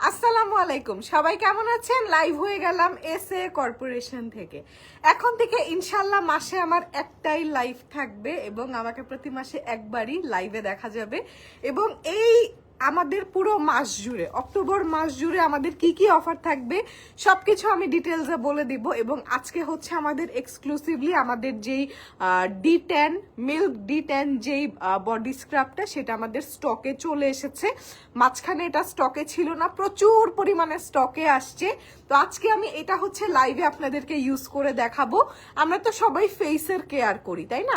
আসসালামু আলাইকুম, সবাই কেমন আছেন? লাইভ হয়ে গেলাম এসএ কর্পোরেশন থেকে। এখন থেকে ইনশাল্লাহ মাসে আমার একটাই লাইভ থাকবে এবং আমাকে প্রতি মাসে একবারই লাইভে দেখা যাবে। এবং এই আমাদের পুরো মাস জুড়ে, অক্টোবর মাস জুড়ে আমাদের কি কি অফার থাকবে সবকিছু আমি ডিটেলসে বলে দিব। এবং আজকে হচ্ছে আমাদের এক্সক্লুসিভলি আমাদের যেই D10 মিল্ক D10 যেই বডি স্ক্রাবটা সেটা আমাদের স্টকে চলে এসেছে। মাঝখানে এটা স্টকে ছিল না, প্রচুর পরিমাণে স্টকে আসছে। তো আজকে আমি এটা হচ্ছে লাইভে আপনাদেরকে ইউজ করে দেখাবো। আমরা তো সবাই ফেসের কেয়ার করি, তাই না?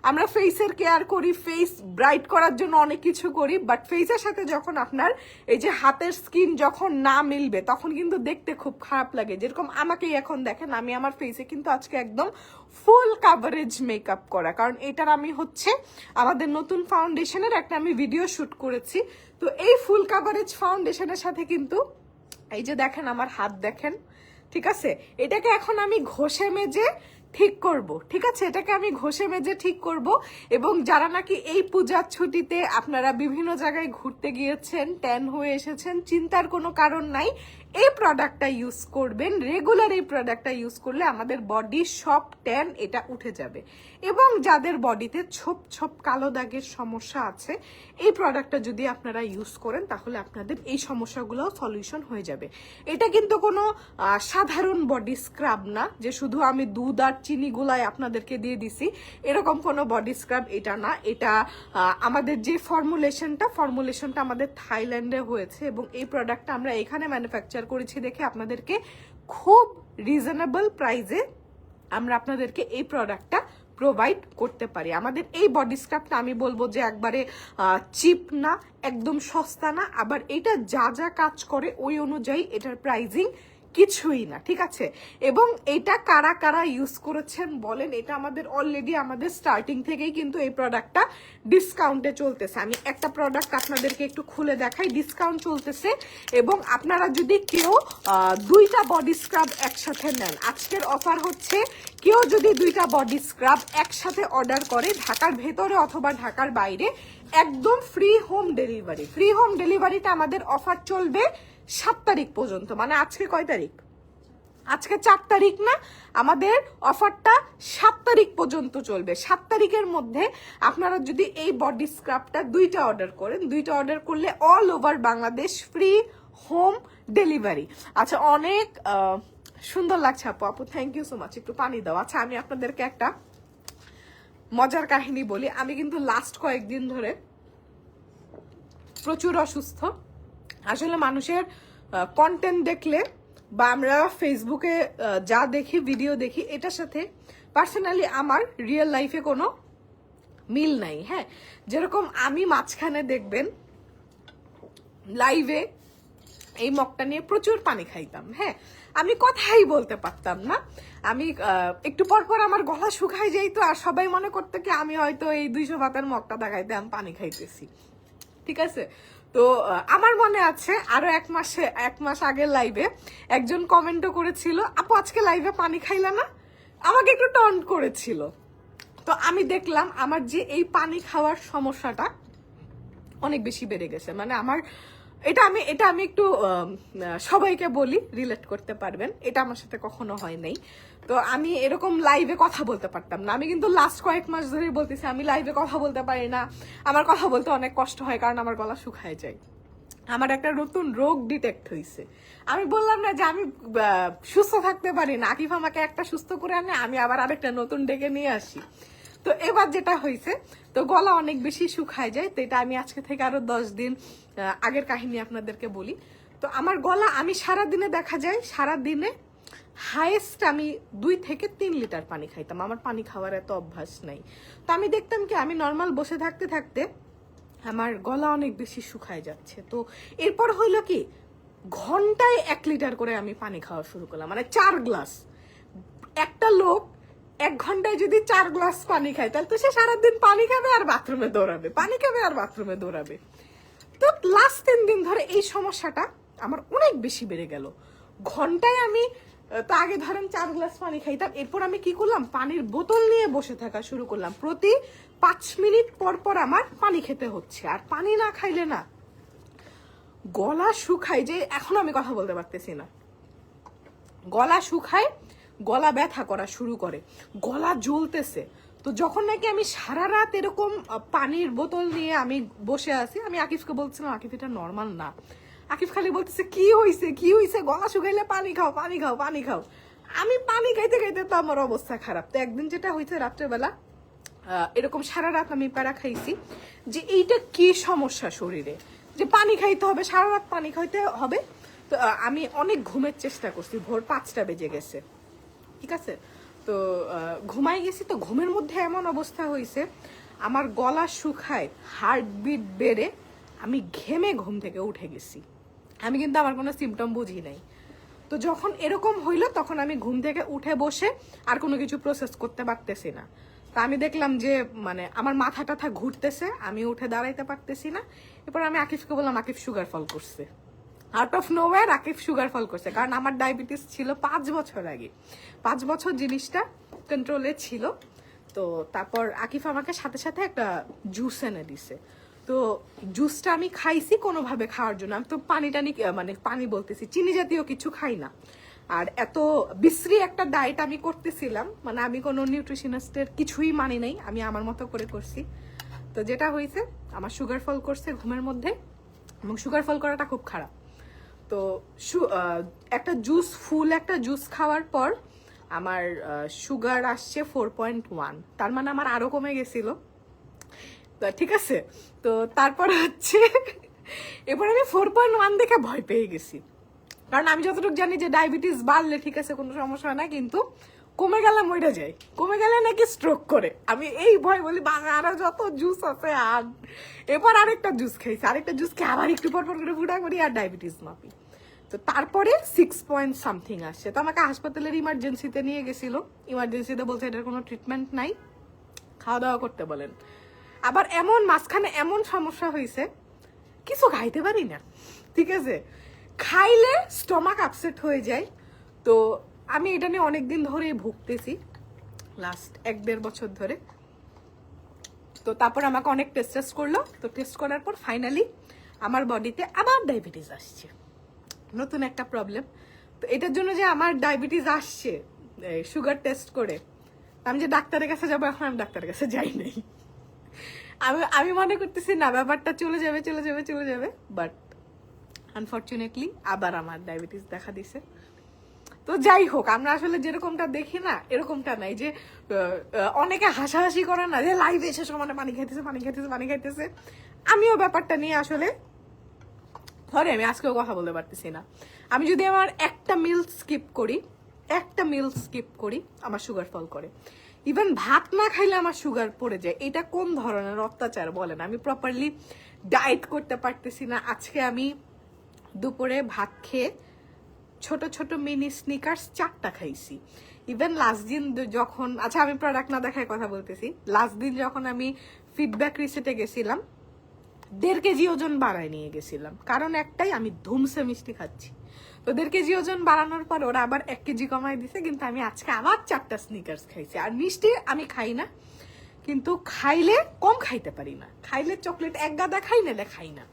আমরা ফেসের কেয়ার করি, ফেস ব্রাইট করার জন্য অনেক কিছু করি, বাট ফেসের সাথে যখন আপনার এই যে হাতের স্কিন যখন না মিলবে তখন কিন্তু দেখতে খুব খারাপ লাগে। যেরকম আমাকেই এখন দেখেন, আমি আমার ফেসে কিন্তু আজকে একদম ফুল কাভারেজ মেকআপ করা, কারণ এটার আমি হচ্ছে আমাদের নতুন ফাউন্ডেশনের একটা আমি ভিডিও শুট করেছি। তো এই ফুল কাভারেজ ফাউন্ডেশনের সাথে কিন্তু এই যে দেখেন আমার হাত দেখেন, ঠিক আছে? এটাকে এখন আমি ঘষে মেজে ঠিক করব, ঠিক আছে? এটাকে আমি ঘষে মেজে ঠিক করব। এবং যারা নাকি এই পূজার ছুটিতে আপনারা বিভিন্ন জায়গায় ঘুরতে গিয়েছেন, ট্যান হয়ে এসেছেন, চিন্তার কোনো কারণ নাই। এই প্রোডাক্টটা ইউজ করবেন, রেগুলার এই প্রোডাক্টটা ইউজ করলে আমাদের বডির সব ট্যান এটা উঠে যাবে। এবং যাদের বডিতে ছোপ ছোপ কালো দাগের সমস্যা আছে, এই প্রোডাক্টটা যদি আপনারা ইউজ করেন তাহলে আপনাদের এই সমস্যাগুলো সলিউশন হয়ে যাবে। এটা কিন্তু কোনো সাধারণ বডি স্ক্রাব না যে শুধু আমি দুধ আর চিনি গুলাই আপনাদেরকে দিয়ে দিছি, এরকম কোনো বডি স্ক্রাব এটা না। এটা আমাদের যে ফর্মুলেশনটা আমাদের থাইল্যান্ডে হয়েছে এবং এই প্রোডাক্টটা আমরা এখানে ম্যানুফ্যাকচার করেছি দেখে আপনাদেরকে খুব রিজনেবল প্রাইসে আমরা আপনাদেরকে এই প্রোডাক্টটা প্রোভাইড করতে পারি। আমাদের এই বডি স্ক্রাবটা আমি বলবো যে একবারে চিপ না, একদম সস্তা না, আবার এটা যা যা কাজ করে ওই অনুযায়ী এটার প্রাইজিং কিছুই না, ঠিক আছে? এবং এটা কারা কারা ইউজ করেছেন বলেন? এটা আমাদের অলরেডি আমাদের স্টার্টিং থেকেই কিন্তু এই প্রোডাক্টটা ডিসকাউন্টে চলতেছে। আমি একটা প্রোডাক্ট আপনাদেরকে একটু খুলে দেখাই, ডিসকাউন্ট চলতেছে। এবং আপনারা যদি কেউ দুইটা বডি স্ক্রাব একসাথে নেন, আজকের অফার হচ্ছে কেউ যদি দুইটা বডি স্ক্রাব একসাথে অর্ডার করে ঢাকার ভেতরে অথবা ঢাকার বাইরে, একদম free home delivery. Free home ডেলিভারিটা আমাদের অফার চলবে 7 তারিখ পর্যন্ত। মানে আজকে কয় তারিখ? আজকে 4 তারিখ না, আমাদের অফারটা 7 তারিখ পর্যন্ত চলবে। 7 তারিখের মধ্যে আপনারা যদি এই বডি স্ক্রাবটা দুইটা অর্ডার করেন, দুইটা অর্ডার করলে all over Bangladesh free home delivery. আচ্ছা, অনেক সুন্দর লাগছে আপু। আপু থ্যাংক ইউ সো মাচ, একটু পানি দাও। আচ্ছা, আমি আপনাদেরকে একটা মজার কাহিনী বলি। আমি কিন্তু লাস্ট কয়েকদিন ধরে প্রচুর অসুস্থ। আসলে মানুষের কন্টেন্ট দেখলে বা আমরা ফেসবুকে যা দেখি, ভিডিও দেখি, এটার সাথে পার্সোনালি আমার রিয়েল লাইফে কোনো মিল নাই। হ্যাঁ, যেরকম আমি মাঝখানে দেখবেন লাইভে এই মগটা নিয়ে প্রচুর পানি খাইতাম। হ্যাঁ, আমি কথাই বলতে পারতাম না। আমি একটু পর পর আমার গলা শুকায় যাইতো আর সবাই মনে করতো কি আমি হয়তো এই 200 পাতার মগটা দেখাইতে আমি পানি খাইতেছি, ঠিক আছে? তো আমার মনে আছে আরো এক মাস আগের লাইভে একজন কমেন্টও করেছিল, আপু আজকে লাইভে পানি খাইলা না, আমাকে একটু টন্ট করেছিল। তো আমি দেখলাম আমার যে এই পানি খাওয়ার সমস্যাটা অনেক বেশি বেড়ে গেছে। মানে আমার এটা আমি একটু সবাইকে বলি, রিলেট করতে পারবেন, এটা আমার সাথে কখনো হয় নাই। তো আমি এরকম লাইভে কথা বলতে পারতাম না। আমি কিন্তু লাস্ট কয়েক মাস ধরে বলতেছি আমি লাইভে কথা বলতে পারি না, আমার কথা বলতে অনেক কষ্ট হয় কারণ আমার গলা শুকায় যায়। আমার একটা নতুন রোগ ডিটেক্ট হয়েছে। আমি বললাম না যে আমি সুস্থ থাকতে পারি না, আকিফ আমাকে একটা সুস্থ করে আনে, আমি আবার আরেকটা নতুন ডেকে নিয়ে আসি। তো এবার যেটা হয়েছে, তো গলা অনেক বেশি শুকায় যায়। তো এটা আমি আজকে থেকে আরো 10 দিন আগের কাহিনী আপনাদেরকে বলি। তো আমার গলা, আমি সারাদিনে দেখা যায় সারাদিনে হাইয়েস্ট আমি 2 থেকে 3 লিটার পানি খাইতাম। আমার পানি খাওয়ার এত অভ্যাস নাই। তো আমি দেখতাম কি আমি নর্মাল বসে থাকতে থাকতে আমার গলা অনেক বেশি শুকায় যাচ্ছে। তো এরপর হইলো কি, ঘন্টায় 1 লিটার করে আমি পানি খাওয়া শুরু করলাম, মানে 4 গ্লাস। একটা লোক 1 ঘন্টায় যদি 4 গ্লাস পানি খায় তাহলে তো সে সারাদিন পানি খাবে আর বাথরুমে দৌড়াবে, পানি খাবে আর বাথরুমে দৌড়াবে। তো লাস্ট 3 দিন ধরে এই সমস্যাটা আমার অনেক বেশি বেড়ে গেল। ঘন্টায় আমি তো আগে ধরেন 4 গ্লাস পানি খাইতাম, এরপর আমি কি করলাম, পানির বোতল নিয়ে বসে থাকা শুরু করলাম। প্রতি 5 মিনিট পর পর আমার পানি খেতে হচ্ছে। আর পানি না খাইলে না গলা শুকায় যে এখন আমি কথা বলতে পারতেছি না, গলা শুকায়, গলা ব্যথা করা শুরু করে, গলা জ্বলতেছে। তো যখন নাকি আমি সারা রাত এরকম পানির বোতল নিয়ে আমি বসে আছি, আমি আকিফকে বলছিলাম আকিফ এটা নর্মাল না। আকিফ খালি বলতেছে কি হইছে কি হইছে, গলা শুকাইলে পানি খাও পানি খাও পানি খাও। আমি পানি খাইতে খাইতে তো আমার অবস্থা খারাপ। তো একদিন যেটা হয়েছে রাত্রেবেলা এরকম সারা রাত আমি প্যারা খাইছি যে এইটা কি সমস্যা শরীরে, যে পানি খাইতে হবে, সারা রাত পানি খাইতে হবে। তো আমি অনেক ঘুমের চেষ্টা করছি, ভোর 5টা বেজে গেছে, ঠিক আছে। তো ঘুমাই গেছি, তো ঘুমের মধ্যে এমন অবস্থা হয়েছে আমার গলা শুকায়, হার্টবিট বেড়ে আমি ঘেমে ঘুম থেকে উঠে গেছি। আমি কিন্তু আমার কোনো সিমটম বুঝি নাই। তো যখন এরকম হইলো তখন আমি ঘুম থেকে উঠে বসে আর কোনো কিছু প্রসেস করতে পারতেছি না। তা আমি দেখলাম যে মানে আমার মাথা টাথা ঘুরতেছে, আমি উঠে দাঁড়াইতে পারতেছি না। এরপর আমি আকিফকে বললাম আকিফ সুগার ফল করছে, out of nowhere Akif sugar fall করছে। কারণ আমার ডায়াবেটিস ছিল 5 বছর আগে, 5 বছর জিনিসটা কন্ট্রোলে ছিল। তো তারপর আকিফ আমাকে সাথে সাথে একটা জুস এনে দিছে। তো জুসটা আমি খাইছি কোনোভাবে খাওয়ার জন্য। আমি তো পানি টানি মানে পানি বলতেছি, চিনি জাতীয় কিছু খাই না। আর এত বিশ্রী একটা ডায়েট আমি করতেছিলাম, মানে আমি কোনো নিউট্রিশনিস্টের কিছুই মানি নাই, আমি আমার মতো করে করছি। তো যেটা হয়েছে আমার সুগার ফল করছে ঘুমের মধ্যে, এবং সুগার ফল করাটা খুব খারাপ। তো একটা জুস, ফুল একটা জুস খাওয়ার পর আমার সুগার আসছে 4.1, তার মানে আমার আরো কমে গেছিল। তো ঠিক আছে, তো তারপর হচ্ছে এবার আমি 4.1 দেখে ভয় পেয়ে গেছি। কারণ আমি যতটুকু জানি যে ডায়াবেটিস বাড়লে ঠিক আছে কোনো সমস্যা হয় না, কিন্তু কমে গেলে মরে যায়, কমে গেলে নাকি স্ট্রোক করে। আমি এই ভয় বলি আরো যত জুস আছে আর। এবার আরেকটা জুস খাইছি, আরেকটা জুস খেয়ে আবার একটু পর পর করে ফুটা করি আর ডায়াবেটিস মাপি। তো তারপরে 6.something আসছে। তো আমাকে হাসপাতালের ইমার্জেন্সিতে নিয়ে গেছিল। ইমার্জেন্সিতে বলছে এটার কোনো ট্রিটমেন্ট নাই, খাওয়া দাওয়া করতে বলেন। আবার এমন মাঝখানে এমন সমস্যা হয়েছে কিছু খাইতে পারি না, ঠিক আছে, খাইলে স্টমাক আপসেট হয়ে যায়। তো আমি এটা নিয়ে অনেকদিন ধরেই ভুগতেছি, লাস্ট 1-1.5 বছর ধরে। তো তারপর আমাকে অনেক টেস্ট করলো। তো টেস্ট করার পর ফাইনালি আমার বডিতে আবার ডায়াবেটিস আসছে, নতুন একটা প্রবলেম। তো এটার জন্য যে আমার ডায়াবেটিস আসছে সুগার টেস্ট করে, আমি যে ডাক্তারের কাছে যাবো, এখন আমি ডাক্তারের কাছে যাই নাই। আমি মনে করতেছি না ব্যাপারটা চলে যাবে চলে যাবে চলে যাবে, বাট আনফর্চুনেটলি আবার আমার ডায়াবেটিস দেখা দিছে। তো যাই হোক, আমরা আসলে যেরকমটা দেখি না এরকমটা নাই। যে অনেকে হাসাহাসি করে না যে লাইভে এসে সমানে পানি খাইতেছে পানি খাইতেছে পানি খাইতেছে, আমিও ব্যাপারটা নিয়ে আসলে ধরে আমি আজকেও কথা বলতে পারতেছি না। আমি যদি আমার একটা মিল স্কিপ করি আমার সুগার ফল করে। ইভেন ভাত না খাইলে আমার সুগার পড়ে যায়। এটা কোন ধরনের অত্যাচার বলেন? আমি প্রপারলি ডায়েট করতে পারতেছি না। আজকে আমি দুপুরে ভাত খেয়ে ছোট ছোট মিনি স্নিকার্স 4টা খাইছি। ইভেন লাস্ট দিন যখন, আচ্ছা আমি প্রোডাক্ট না দেখায় কথা বলতেছি, লাস্ট দিন যখন আমি ফিডব্যাক রিসেটে গেছিলাম 1.5 কেজি ওজন বাড়ায় নিয়ে গেছিলাম, কারণ একটাই, আমি ধুমসে মিষ্টি খাচ্ছি। তো 1.5 কেজি ওজন বাড়ানোর পর ওরা আবার 1 কেজি কমাই দিছে, কিন্তু আমি আজকে আবার 4টা স্নিকার্স খাইছি। আর মিষ্টি আমি খাই না, কিন্তু খাইলে কম খাইতে পারি না, খাইলে চকলেট এক গাদা খাই, নাহলে খাই না,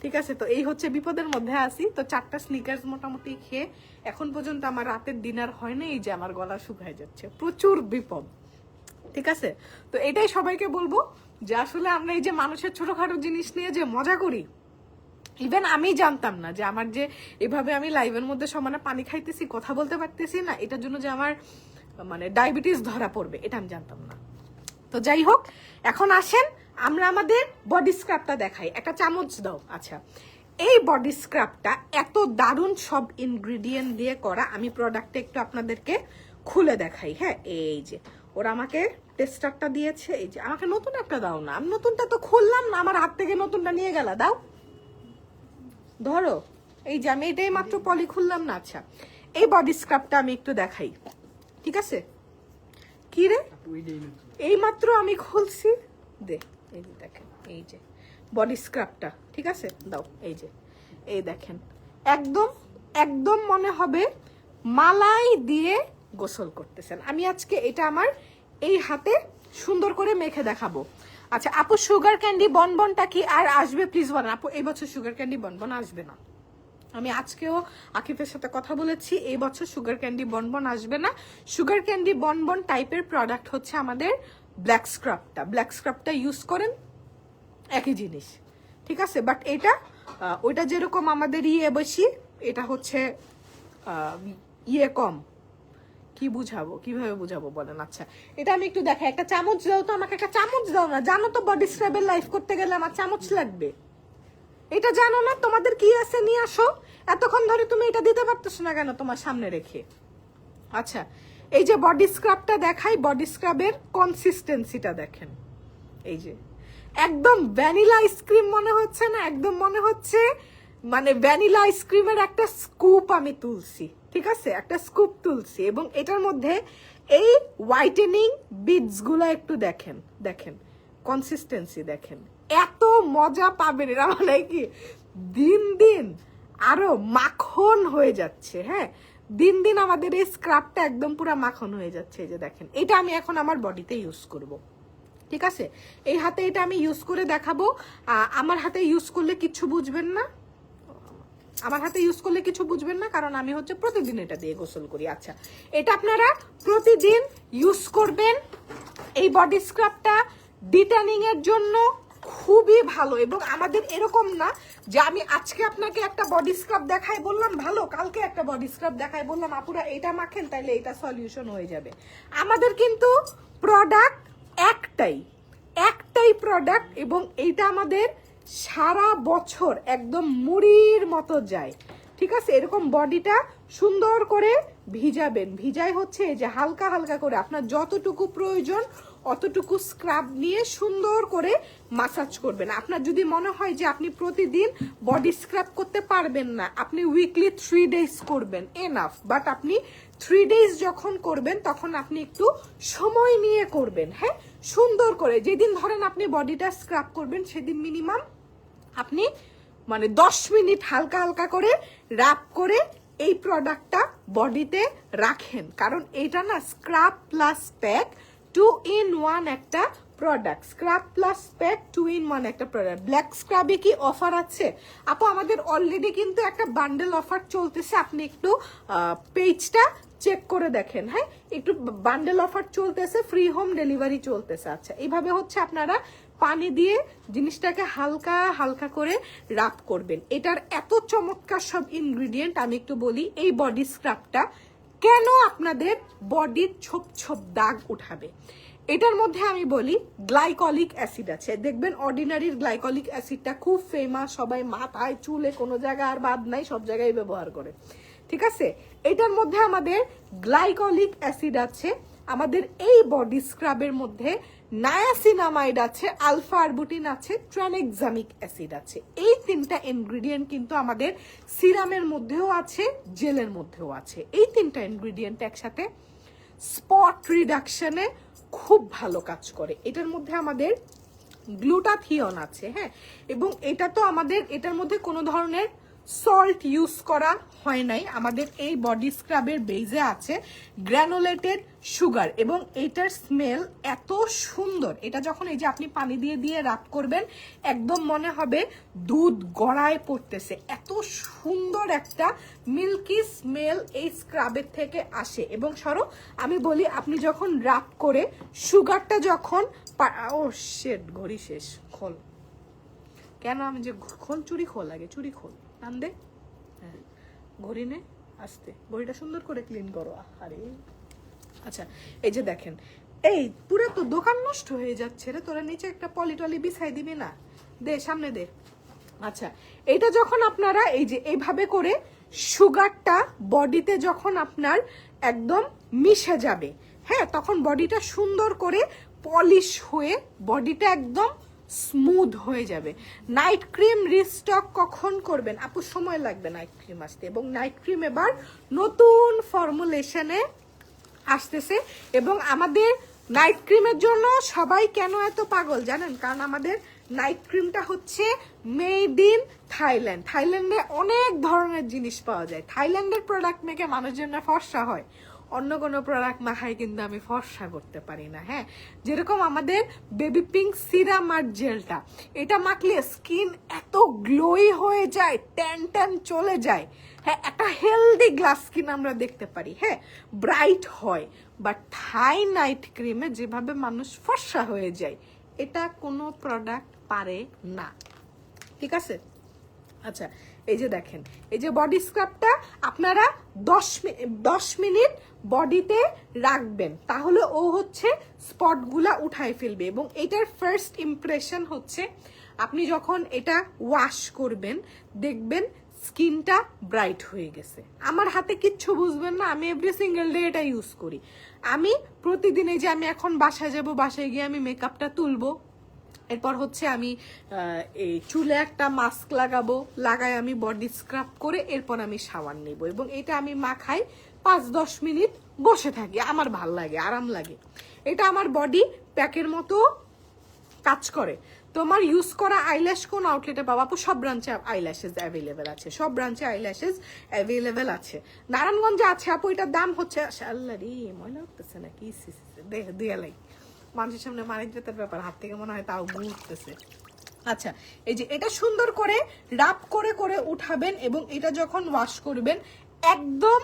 ঠিক আছে। তো এই হচ্ছে বিপদের মধ্যে আছি। তো 4টা স্নিকার্স মোটামুটি খেয়ে এখন পর্যন্ত আমার রাতের ডিনার হয় না, এই যে আমার গলা শুকায় যাচ্ছে, প্রচুর বিপদ, ঠিক আছে। তো এটাই সবাইকে বলবো যে আসলে আমরা এই যে মানুষের ছোটখাটো জিনিস নিয়ে যে মজা করি, ইভেন আমি জানতাম না যে আমার যে এভাবে আমি লাইভের মধ্যে সমানে পানি খাইতেছি, কথা বলতে পারতেছি না, এটার জন্য যে আমার মানে ডায়াবেটিস ধরা পড়বে, এটা আমি জানতাম না। তো যাই হোক, এখন আসেন আমরা আমাদের বডি স্ক্রাবটা দেখাই। একটা চামচ দাও। আচ্ছা, এই বডি স্ক্রাবটা এত দারুণ সব ইনগ্রিডিয়েন্ট দিয়ে করা, আমি প্রোডাক্টটা একটু আপনাদেরকে খুলে দেখাই। হ্যাঁ, এই যে ওরা আমাকে টেস্টারটা দিয়েছে, এই যে আমাকে নতুন একটা দাও না, আমি নতুনটা তো খুললাম না, আমার হাত থেকে নতুনটা নিয়ে গেলা, দাও ধরো। এই যে আমি এটাই মাত্র পলি খুললাম না। আচ্ছা, এই বডি স্ক্রাবটা আমি একটু দেখাই, ঠিক আছে। কি রে, এই মাত্র আমি খুলছি, দে, এই যে দেখেন, এই যে বডি স্ক্রাবটা, ঠিক আছে, দাও। এই যে, এই দেখেন, একদম একদম মনে হবে মালাই দিয়ে গোসল করতেছেন। আমি আজকে এটা আমার এই হাতে সুন্দর করে মেখে দেখাবো। আচ্ছা আপু, সুগার ক্যান্ডি বনবনটা কি আর আসবে প্লিজ বলেন আপু। এই বছর সুগার ক্যান্ডি বনবন আসবে না, আমি আজকেও আকিফের সাথে কথা বলেছি, এই বছর সুগার ক্যান্ডি বনবন আসবে না। সুগার ক্যান্ডি বনবন টাইপের প্রোডাক্ট হচ্ছে আমাদের ব্ল্যাক স্ক্রাবটা। ব্ল্যাক স্ক্রাবটা ইউজ করেন, একই জিনিস, ঠিক আছে। বাট এটা ওইটা যেরকম আমাদের বেশি, এটা হচ্ছে কম। কি বুঝাবো, কিভাবে বুঝাবো বলেন? আচ্ছা এটা আমি একটু দেখাই, একটা চামচ দাও তো আমাকে, একটা চামচ দাও না। জানো তো বডি স্ক্রাবের লাইফ করতে গেলে আমার চামচ লাগবে, এটা জানো না? তোমাদের কি আছে নিয়ে আসো, এতক্ষণ ধরে তুমি এটা দিতে পারতেছো না কেন তোমার সামনে রেখে? আচ্ছা এই যে বডি স্ক্রাবটা দেখাই, বডি স্ক্রাবের কনসিস্টেন্সিটা দেখেন, এই যে একদম ভ্যানিলা আইসক্রিম মনে হচ্ছে না? একদম মনে হচ্ছে মানে ভ্যানিলা আইসক্রিমের একটা স্কুপ আমি তুলছি, ঠিক আছে, একটা স্কুপ তুলছি। এবং এটার মধ্যে এই হোয়াইটেনিং বিডস গুলো একটু দেখেন, দেখেন কনসিস্টেন্সি দেখেন, এত মজা পাবেন এরা, মানে কি দিন দিন আরো মাখন হয়ে যাচ্ছে। হ্যাঁ দিন দিন আমাদের এই স্ক্রাবটা একদম পুরো মাখন হয়ে যাচ্ছে। এই যে দেখেন, এটা আমি এখন আমার বডিতে ইউজ করব, ঠিক আছে। এই হাতে এটা আমি ইউজ করে দেখাবো। আমার হাতে ইউজ করলে কিছু বুঝবেন না, আমার হাতে ইউজ করলে কিছু বুঝবেন না, কারণ আমি হচ্ছে প্রতিদিন এটা দিয়ে গোসল করি। আচ্ছা এটা আপনারা প্রতিদিন ইউজ করবেন। এই বডি স্ক্রাবটা ডিটানিং এর জন্য খুবই ভালো। এবং আমাদের এরকম না যে আমি আজকে আপনাকে একটা বডি স্ক্রাব দেখাই বললাম ভালো, কালকে একটা বডি স্ক্রাব দেখাই বললাম আপুরা এটা মাখেন তাইলে এটা সলিউশন হয়ে যাবে। আমাদের কিন্তু প্রোডাক্ট একটাই প্রোডাক্ট, এবং এইটা আমাদের সারা বছর একদম মুড়ির মতো যায়, ঠিক আছে। এরকম বডিটা সুন্দর করে ভিজাবেন, ভিজাই হচ্ছে এই যে হালকা হালকা করে আপনার যতটুকু প্রয়োজন অতটুকু স্ক্রাব নিয়ে সুন্দর করে মাসাজ করবেন। আপনার যদি মনে হয় যে আপনি প্রতিদিন বডি স্ক্রাব করতে পারবেন না, আপনি উইকলি 3 ডেজ করবেন, এনাফ। বাট আপনি 3 ডেজ যখন করবেন তখন আপনি একটু সময় নিয়ে করবেন, হ্যাঁ সুন্দর করে। যেদিন ধরেন আপনি বডিটা স্ক্রাব করবেন সেদিন মিনিমাম আপনি মানে 10 মিনিট হালকা হালকা করে র‍্যাপ করে এই প্রোডাক্টটা বডিতে রাখেন, কারণ এটা না স্ক্রাব প্লাস প্যাক 2 in 1 একটা product. Scrub plus pack 2 in 1 একটা প্রোডাক্ট। ব্ল্যাক স্ক্রাবে কি অফার আছে আপু? আমাদের অলরেডি কিন্তু একটা বান্ডেল অফার চলতেছে, আপনি একটু পেজটা চেক করে দেখেন। হ্যাঁ একটু বান্ডেল অফার চলতেছে, ফ্রি হোম ডেলিভারি চলতেছে। আচ্ছা এইভাবে হচ্ছে আপনারা পানি দিয়ে জিনিসটাকে হালকা হালকা করে রাব করবেন। এটার এত চমৎকার সব ইনগ্রিডিয়েন্ট আমি একটু বলি। এই বডি স্ক্রাবটা কেন আপনাদের বডির ছোপ ছোপ দাগ উঠাবে, এটার মধ্যে আমি বলি গ্লাইকলিক অ্যাসিড আছে। দেখবেন অর্ডিনারির গ্লাইকলিক অ্যাসিডটা খুব ফেমাস, সবাই মাথায় চুলে কোনো জায়গায় আর বাদ নাই, সব জায়গায় ব্যবহার করে, ঠিক আছে। এটার মধ্যে আমাদের গ্লাইকলিক অ্যাসিড আছে, আমাদের এই বডি স্ক্রাবের মধ্যে নায়াসিনামাইড আছে, আলফা আরবুটিন আছে, ট্রানেক্সামিক অ্যাসিড আছে। এই 3টা ইনগ্রিডিয়েন্ট কিন্তু আমাদের সিরামের মধ্যেও আছে, জেলের মধ্যেও আছে। এই 3টা ইনগ্রিডিয়েন্ট একসাথে স্পট রিডাকশনে খুব ভালো কাজ করে। এটার মধ্যে আমাদের গ্লুটাথিয়ন আছে, হ্যাঁ, এবং এটা তো আমাদের এটার মধ্যে কোনো ধরনের সল্ট ইউজ করা হয় নাই। আমাদের এই বডি স্ক্রাবের বেজে আছে গ্রানুলেটেড সুগার, এবং এটার স্মেল এত সুন্দর। এটা যখন এই যে আপনি পানি দিয়ে দিয়ে রাব করবেন একদম মনে হবে দুধ গড়ায় পড়তেছে, এত সুন্দর একটা মিল্কি স্মেল এই স্ক্রাবের থেকে আসে। এবং সরো আমি বলি, আপনি যখন রাব করে সুগারটা যখন ও শেট ঘড়ি শেষ, খোল কেন, আমি যে খোল, চুরি খোল, আগে চুরি খোল, টান দে, হ্যাঁ ঘড়ি নে, আস্তে ঘড়িটা সুন্দর করে ক্লিন করো। আরে আচ্ছা এই যে দেখেন, এই পুরো তো দোকান নষ্ট হয়ে যাচ্ছে রে, তোরা নিচে একটা পলিটলি বিছাই দিবি না, দে সামনে দে। আচ্ছা এটা যখন আপনারা এই যে এইভাবে করে সুগারটা বডিতে যখন আপনার একদম মিশে যাবে, হ্যাঁ তখন বডিটা সুন্দর করে পলিশ হয়ে বডিটা একদম স্মুথ হয়ে যাবে। নাইট ক্রিম রিস্টক কখন করবেন আপু? সময় লাগবে নাইট ক্রিম আসতে, এবং নাইট ক্রিম এবার নতুন ফর্মুলেশনে আসতেছে। এবং আমাদের নাইট ক্রিমের জন্য সবাই কেন এত পাগল জানেন? কারণ আমাদের নাইট ক্রিমটা হচ্ছে মেড ইন থাইল্যান্ড। থাইল্যান্ডে অনেক ধরনের জিনিস পাওয়া যায়, থাইল্যান্ডের প্রোডাক্ট মেখে মানুষের না ফর্সা হয়, অন্য কোনো প্রোডাক্ট মাখাই কিন্তু আমি ফর্সা করতে পারি না। হ্যাঁ, যেরকম আমাদের বেবি পিঙ্ক সিরাম আর জেলটা, এটা মাখলে স্কিন এত গ্লোই হয়ে যায়, ট্যান ট্যান চলে যায়। হ্যাঁ, একটা হেলদি গ্লাস স্কিন আমরা দেখতে পারি, হ্যাঁ, ব্রাইট হয়। বাট থাই নাইট ক্রিমে যেভাবে মানুষ ফর্সা হয়ে যায়, এটা কোনো প্রোডাক্ট পারে না। ঠিক আছে? আচ্ছা, এই যে দেখেন, এই যে বডি স্ক্রাবটা আপনারা 10 মিনিট বডিতে রাখবেন, তাহলে ও হচ্ছে স্পটগুলা উঠাই ফেলবে। এবং এটার ফার্স্ট ইমপ্রেশন হচ্ছে আপনি যখন এটা ওয়াশ করবেন দেখবেন স্কিনটা ব্রাইট হয়ে গেছে। আমার হাতে কিচ্ছু বুঝবেন না, আমি এভরি সিঙ্গেল ডে এটা ইউজ করি। আমি প্রতিদিন, এই যে আমি এখন বাসায় যাব, বাসায় গিয়ে আমি মেকআপটা তুলবো, এরপর হচ্ছে আমি এই চুলে একটা মাস্ক লাগাবো, লাগাই আমি বডি স্ক্রাব করে এরপর আমি শাওয়ার নেব। এবং এটা আমি মাখাই 5-10 মিনিট বসে থাকি, আমার ভাল লাগে, আরাম লাগে। এটা আমার বডি প্যাকের মতো কাজ করে। তোমার ইউজ করা আইল্যাশ কোন আউটলেটে পাবো আপু? সব ব্রাঞ্চে আইল্যাশেস অ্যাভেলেবেল আছে, সব ব্রাঞ্চে আইল্যাশেস অ্যাভেলেবেল আছে। নারায়ণগঞ্জে আছে আপু, এটার দাম হচ্ছে, আল্লাহ রে ময়লা উঠতেছে না কি, দুয়ালাই মানুষের সামনে মানিজ্যতার ব্যাপার, হাত থেকে মনে হয় তাও ঘুরতেছে। আচ্ছা, এই যে এটা সুন্দর করে রাব করে করে উঠাবেন এবং এটা যখন ওয়াশ করবেন একদম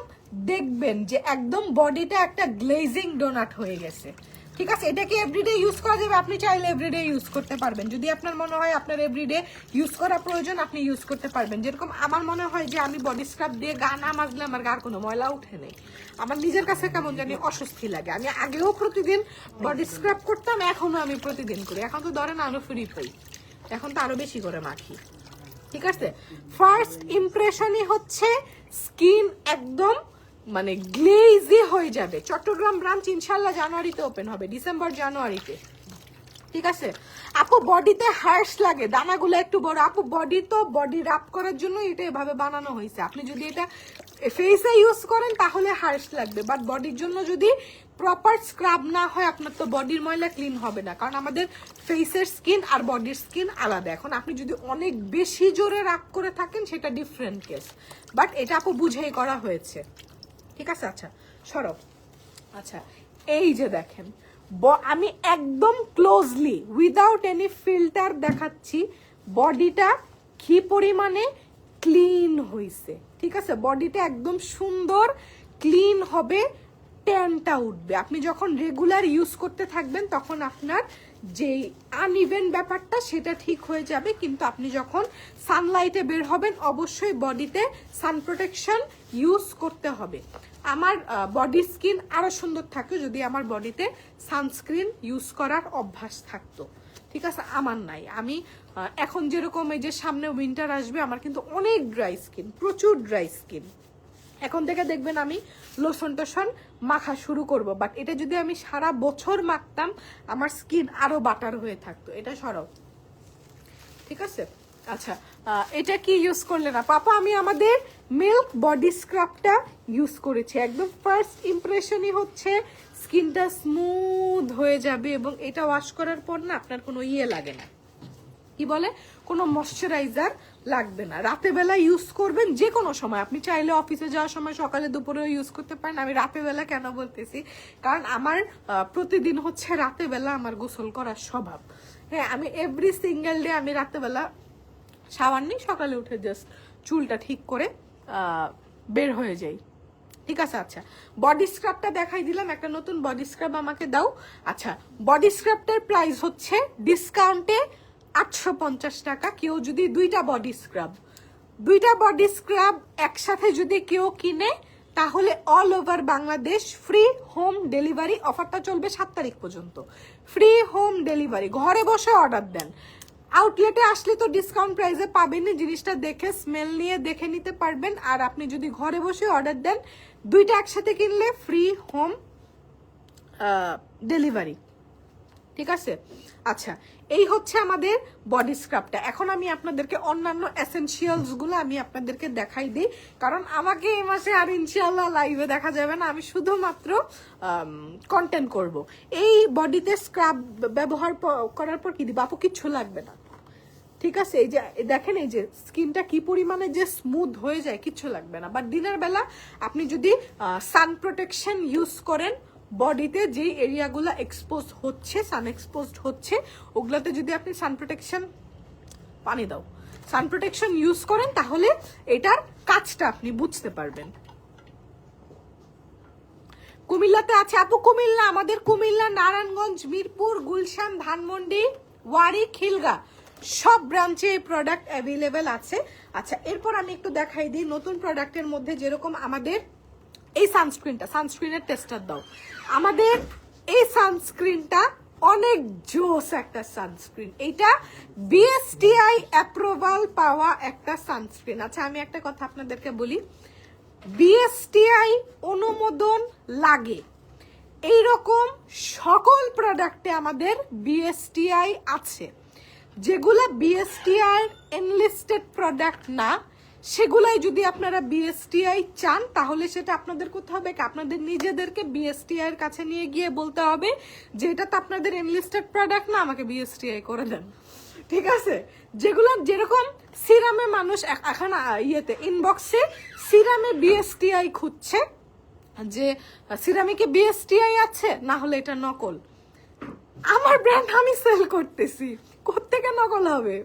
দেখবেন যে একদম বডিটা একটা গ্লেজিং ডোনাট হয়ে গেছে। ঠিক আছে? এটা কি এভরিডে ইউজ করা যাবে? আপনি চাইলে এভরিডে ইউজ করতে পারবেন। যদি আপনার মনে হয় আপনার এভরিডে ইউজ করা প্রয়োজন, আপনি ইউজ করতে পারবেন। যেরকম আমার মনে হয় যে আমি বডি স্ক্রাব দিয়ে গা না মাজলে আমার গার কোনো ময়লা উঠে নেই, আমার নিজের কাছে কেমন জানি অস্বস্তি লাগে। আমি আগেও প্রতিদিন বডি স্ক্রাব করতাম, এখনো আমি প্রতিদিন করি। এখন তো ধরেন আরো ফ্রি পাই, এখন তো আরো বেশি করে মাখি। ঠিক আছে? ফার্স্ট ইমপ্রেশনই হচ্ছে স্কিন একদম মানে গ্লেজি হয়ে যাবে। চট্টগ্রাম ব্রাঞ্চ ইনশাল্লাহ জানুয়ারিতে ওপেন হবে, ডিসেম্বর জানুয়ারিতে। ঠিক আছে আপু? বডিতে হার্শ লাগে, দানাগুলো একটু বড়। আপু বডি তো বডি রাপ করার জন্য এটা এভাবে বানানো হয়েছে। আপনি যদি এটা ফেসে ইউজ করেন তাহলে হার্শ লাগবে, বাট বডির জন্য যদি প্রপার স্ক্রাব না হয় আপনার তো বডির ময়লা ক্লিন হবে না। কারণ আমাদের ফেসের স্কিন আর বডির স্কিন আলাদা। এখন আপনি যদি অনেক বেশি জোরে রাপ করে থাকেন সেটা ডিফারেন্ট কেস, বাট এটা আপু বুঝেই করা হয়েছে। ঠিক আছে? আচ্ছা সরব। আচ্ছা, এই যে দেখেন, আমি একদম ক্লোজলি উইদাউট এনি ফিল্টার দেখাচ্ছি বডিটা কি পরিমাণে ক্লিন হইছে। ঠিক আছে? বডিটা একদম সুন্দর ক্লিন হবে, ট্যানটা উঠবে। আপনি যখন রেগুলার ইউজ করতে থাকবেন তখন আপনার যে আনইভেন ব্যাপারটা সেটা ঠিক হয়ে যাবে। কিন্তু আপনি যখন সানলাইটে বের হবেন অবশ্যই বডিতে সান প্রোটেকশন ইউজ করতে হবে। আমার বডি স্কিন আরো সুন্দর থাকতো যদি আমার বডিতে সানস্ক্রিন ইউজ করার অভ্যাস থাকতো। ঠিক আছে? আমার নাই। আমি এখন যেরকম এই যে সামনে উইন্টার আসবে, আমার কিন্তু অনেক ড্রাই স্কিন, প্রচুর ড্রাই স্কিন। এখন থেকে দেখবেন আমি লোশন টোশন মাখা শুরু করব, বাট এটা যদি আমি সারা বছর মাখতাম আমার স্কিন আরো বাটার হয়ে থাকতো। এটা সরব। ঠিক আছে? আচ্ছা, এটা কি ইউজ করলেন না পাপা? আমি আমাদের মিল্ক বডি স্ক্রাবটা ইউজ করেছি। একদম ফার্স্ট ইমপ্রেশনই হচ্ছে স্কিনটা স্মুথ হয়ে যাবে এবং এটা ওয়াশ করার পর না আপনার কোনো ইয়ে লাগে না, কি বলে, কোনো ময়শ্চারাইজার লাগবে না। রাতে বেলা ইউজ করবেন যে কোনো সময়, আপনি চাইলে অফিসে যাওয়ার সময় সকালে দুপুরেও ইউজ করতে পারেন। আমি রাতে বেলা কেন বলতেছি, কারণ আমার প্রতিদিন হচ্ছে রাতে বেলা আমার গোসল করার স্বভাব। হ্যাঁ, আমি এভরি সিঙ্গেল ডে আমি রাতে বেলা শাওয়ার নিই, সকালে উঠে জাস্ট চুলটা ঠিক করে বের হয়ে যাই। ঠিক আছে? আচ্ছা, বডি স্ক্রাবটা দেখাই দিলাম, একটা নতুন বডি স্ক্রাব আমাকে দাও। আচ্ছা, বডি স্ক্রাবটার প্রাইস হচ্ছে ডিসকাউন্টে 850 টাকা। কেউ যদি দুইটা বডি স্ক্রাব একসাথে যদি কেউ কিনে তাহলে all over Bangladesh free home delivery. অফারটা চলবে 7 তারিখ পর্যন্ত। ফ্রি হোম ডেলিভারি, ঘরে বসে অর্ডার দেন। আউটলেটে আসলে তো ডিসকাউন্ট প্রাইসে পাবেন, জিনিসটা দেখে স্মেল নিয়ে দেখে নিতে পারবেন। আর আপনি যদি ঘরে বসে অর্ডার দেন, দুইটা একসাথে কিনলে ফ্রি হোম ডেলিভারি। ঠিক আছে? আচ্ছা, এই হচ্ছে আমাদের বডি স্ক্রাবটা। এখন আমি আপনাদেরকে অন্যান্য এসেনশিয়ালস গুলো আমি আপনাদেরকে দেখাই দিই, কারণ আমাকে এই মাসে আর ইনশাআল্লাহ লাইভে দেখা যাবে না, আমি শুধুমাত্র কন্টেন্ট করব। এই বডিতে স্ক্রাব ব্যবহার করার পর কি দিব আপু? কিচ্ছু লাগবে না। ঠিক আছে, এই যে দেখেন এই যে স্কিনটা কি পরিমাণে যে স্মুথ হয়ে যায়, কিচ্ছু লাগবে না। বাট দিনের বেলা আপনি যদি সান প্রোটেকশন ইউজ করেন, বডিতে যে এরিয়াগুলো এক্সপোজ হচ্ছে, সান এক্সপোজড হচ্ছে, ওগুলাতে যদি আপনি সান প্রোটেকশন, পানি দাও, সান প্রোটেকশন ইউজ করেন, তাহলে এটার কাজটা আপনি বুঝতে পারবেন। কুমিল্লাতে আছে আপু, কুমিল্লা, আমাদের কুমিল্লা, নারায়ণগঞ্জ, মিরপুর, গুলশান, ধানমন্ডি, ওয়ারি, খিলগা সব ব্রাঞ্চে এই প্রোডাক্ট অ্যাভেলেবেল আছে। আচ্ছা, এরপর আমি একটু দেখাই দিই নতুন প্রোডাক্টের মধ্যে, যেরকম আমাদের এই সানস্ক্রিনটা, সানস্ক্রিনের টেস্টার দাও। আমাদের এই সানস্ক্রিনটা অনেক জোস একটা সানস্ক্রিন, এটা বিএসটিআই অ্যাপ্রুভাল পাওয়া একটা সানস্ক্রিন। আচ্ছা, আমি একটা কথা আপনাদেরকে বলি, বিএসটিআই অনুমোদন লাগে এইরকম সকল প্রোডাক্টে আমাদের বিএসটিআই আছে। যেগুলা বিএসটিআই এনলিস্টেড প্রোডাক্ট না, সেগুলাই যদি আপনারা বিএসটিআই চান, তাহলে সেটা আপনাদের করতে হবে কি, আপনাদের নিজেদেরকে বিএসটিআই এর কাছে নিয়ে গিয়ে বলতে হবে যে এটা তো আপনাদের এনলিস্টেড প্রোডাক্ট না, আমাকে বিএসটিআই করে দেন। ঠিক আছে, যেগুলো যেরকম সিরামে মানুষ এখন ইয়েতে ইনবক্সে সিরামে বিএসটিআই খুঁজছে, যে সিরামিকে বিএসটিআই আছে, না হলে এটা নকল। আমার ব্র্যান্ড আমি সেল করতেছি, কোত্থেকে নকল হবে?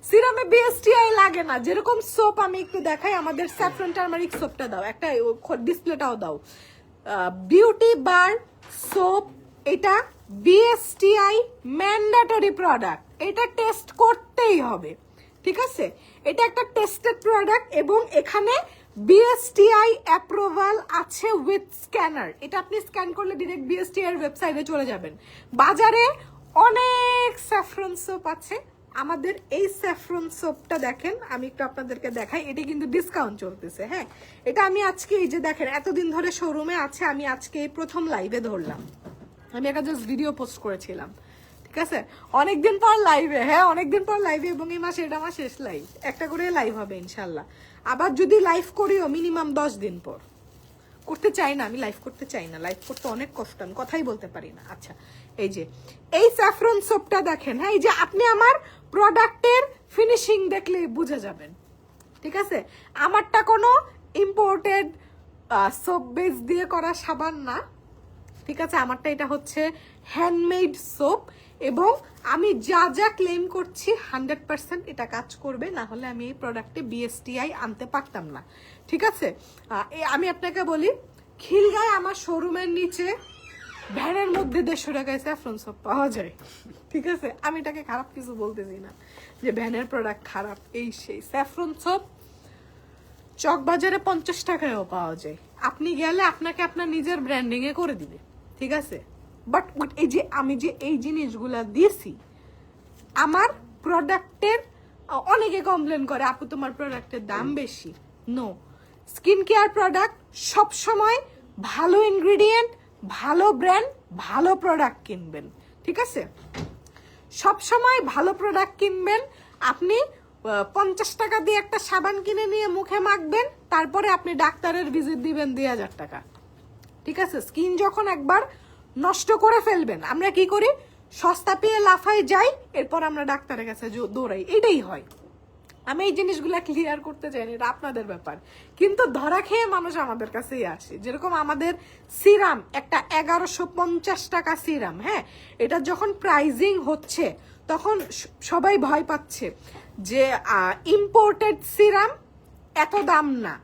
সিরামে বিএসটিআই লাগে না। যেরকম সোপ আমি একটু দেখাই, আমাদের স্যাফরন টারমারিক সোপটা দাও, একটা ডিসপ্লেটাও দাও। বিউটি বার সোপ, এটা বিএসটিআই ম্যান্ডেটরি প্রোডাক্ট, এটা টেস্ট করতেই হবে। ঠিক আছে, এটা একটা টেস্টেড প্রোডাক্ট এবং এখানে বিএসটিআই অ্যাপ্রুভাল আছে উইথ স্ক্যানার। এটা আপনি স্ক্যান করলে ডিরেক্ট বিএসটিআই এর ওয়েবসাইটে চলে যাবেন। বাজারে অনেক স্যাফরন সোপ আছে, আমাদের এই স্যাফরন সোপটা দেখেন, আমি একটু আপনাদেরকে দেখাই, এটা কিন্তু ডিসকাউন্ট চলতেছে। হ্যাঁ, এটা আমি আজকে, এই যে দেখেন এতদিন ধরে শোরুমে আছে, আমি আজকে এই প্রথম লাইভে ধরলাম। আমি একটা জাস্ট ভিডিও পোস্ট করেছিলাম, ঠিক আছে, অনেকদিন পর লাইভে। হ্যাঁ, অনেকদিন পর লাইভে, এবং এই মাসে এটা আমার শেষ লাইভ, একটা করে লাইভ হবে ইনশাল্লাহ। আবার যদি লাইভ করিও মিনিমাম 10 দিন পর, করতে চাই না আমি, লাইভ করতে চাই না, লাইভ করতে অনেক কষ্ট, আমি কথাই বলতে পারি না। আচ্ছা, এই যে এই স্যাফরন সোপটা দেখেন, হ্যাঁ, এই যে আপনি আমার প্রোডাক্টের ফিনিশিং দেখলে বুঝে যাবেন। ঠিক আছে, আমারটা কোনো ইম্পোর্টেড সোপ বেস দিয়ে করা সাবান না, ঠিক আছে, আমারটা এটা হচ্ছে হ্যান্ডমেড সোপ, এবং আমি যা যা ক্লেম করছি 100% এটা কাজ করবে, না হলে আমি এই প্রোডাক্টে বিএসটিআই আনতে পারতাম না। ঠিক আছে, আমি আপনাকে বলি, খিলগায় আমার শোরুমের নিচে ভ্যানের মধ্যে 150 টাকায় স্যাফরন সোপ পাওয়া যায়। ঠিক আছে, আমি এটাকে খারাপ কিছু বলতেছি না যে ভ্যানের প্রোডাক্ট খারাপ, এই সেই স্যাফরন সোপ চকবাজারে 50 টাকায়ও পাওয়া যায়, আপনি গেলে আপনাকে আপনার নিজের ব্র্যান্ডিং এ করে দিবে। ঠিক আছে, বাট এই যে আমি যে এই জিনিসগুলা দিয়েছি, আমার প্রোডাক্টের অনেকে কমপ্লেন করে আপু তোমার প্রোডাক্টের দাম বেশি। নো, স্কিন কেয়ার প্রোডাক্ট সবসময় ভালো ইনগ্রিডিয়েন্ট, ভালো ব্র্যান্ড, ভালো প্রোডাক্ট কিনবেন। ঠিক আছে, সবসময় ভালো প্রোডাক্ট কিনবেন। আপনি 50 টাকা দিয়ে একটা সাবান কিনে নিয়ে মুখে মাখবেন, তারপরে আপনি ডাক্তারের ভিজিট দিবেন 2000 টাকা। ঠিক আছে, স্কিন যখন একবার নষ্ট করে ফেলবেন, আমরা কি করি, সস্তা পেয়ে লাফায় যাই, এরপর আমরা ডাক্তারের কাছে দৌড়াই, এটাই হয়। আমি এই জিনিসগুলা ক্লিয়ার করতে চাই না, এটা আপনাদের ব্যাপার, কিন্তু ধরা খেয়ে মানুষ আমাদের কাছেই আসে। যেরকম আমাদের সিরাম, একটা 1150 টাকা সিরাম, হ্যাঁ, এটা যখন প্রাইজিং হচ্ছে তখন সবাই ভয় পাচ্ছে যে ইম্পোর্টেড সিরাম এত দাম না,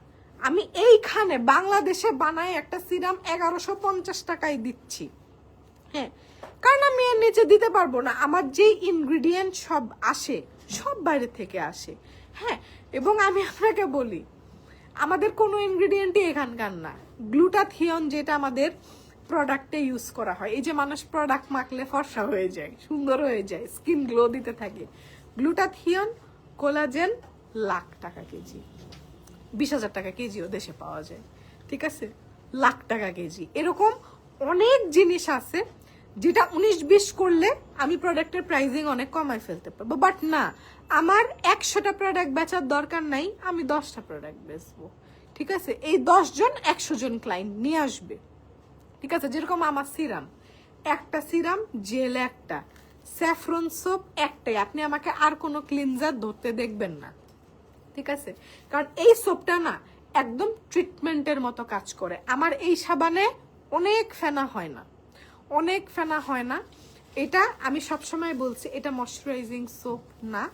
আমি এইখানে বাংলাদেশে বানাই একটা সিরাম 1150 টাকায় দিচ্ছি। হ্যাঁ, কারণ আমি এর নিচে দিতে পারবো না, আমার যেই ইনগ্রিডিয়েন্ট সব আসে সব বাইরে থেকে আসে। হ্যাঁ, এবং আমি আপনাকে বলি, আমাদের কোনো ইনগ্রিডিয়েন্টই এখানকার না। গ্লুটাথিয়ন যেটা আমাদের প্রোডাক্টে ইউজ করা হয়, এই যে মানুষ প্রোডাক্ট মাখলে ফর্সা হয়ে যায়, সুন্দর হয়ে যায়, স্কিন গ্লো দিতে থাকে, গ্লুটাথিয়ন কোলাজেন লাখ টাকা কেজি, 20,000 টাকা কেজিও দেশে পাওয়া যায়। ঠিক আছে, লাখ টাকা কেজি, এরকম অনেক জিনিস আছে যেটা 19-20 করলে আমি প্রোডাক্টের প্রাইসিং অনেক কমায় ফেলতে পারবো। বাট না, আমার 100টা প্রোডাক্ট বেচার দরকার নাই, আমি 10টা প্রোডাক্ট বেচবো। ঠিক আছে, এই 10 জন 100 জন ক্লায়েন্ট নিয়ে আসবে। ঠিক আছে, যেরকম আমার সিরাম, একটা সিরাম জেল, একটা স্যাফরন সোপ একটাই, আপনি আমাকে আর কোনো ক্লিনজার ধরতে দেখবেন না, ঠিক আছে? কারণ এই সোপটা না একদম ট্রিটমেন্টের মতো কাজ করে। আমার এই সাবানে অনেক ফেনা হয় না, অনেক ফেনা হয় না। এটা আমি সবসময় বলছি, এটা ময়শ্চারাইজিং সোপ না,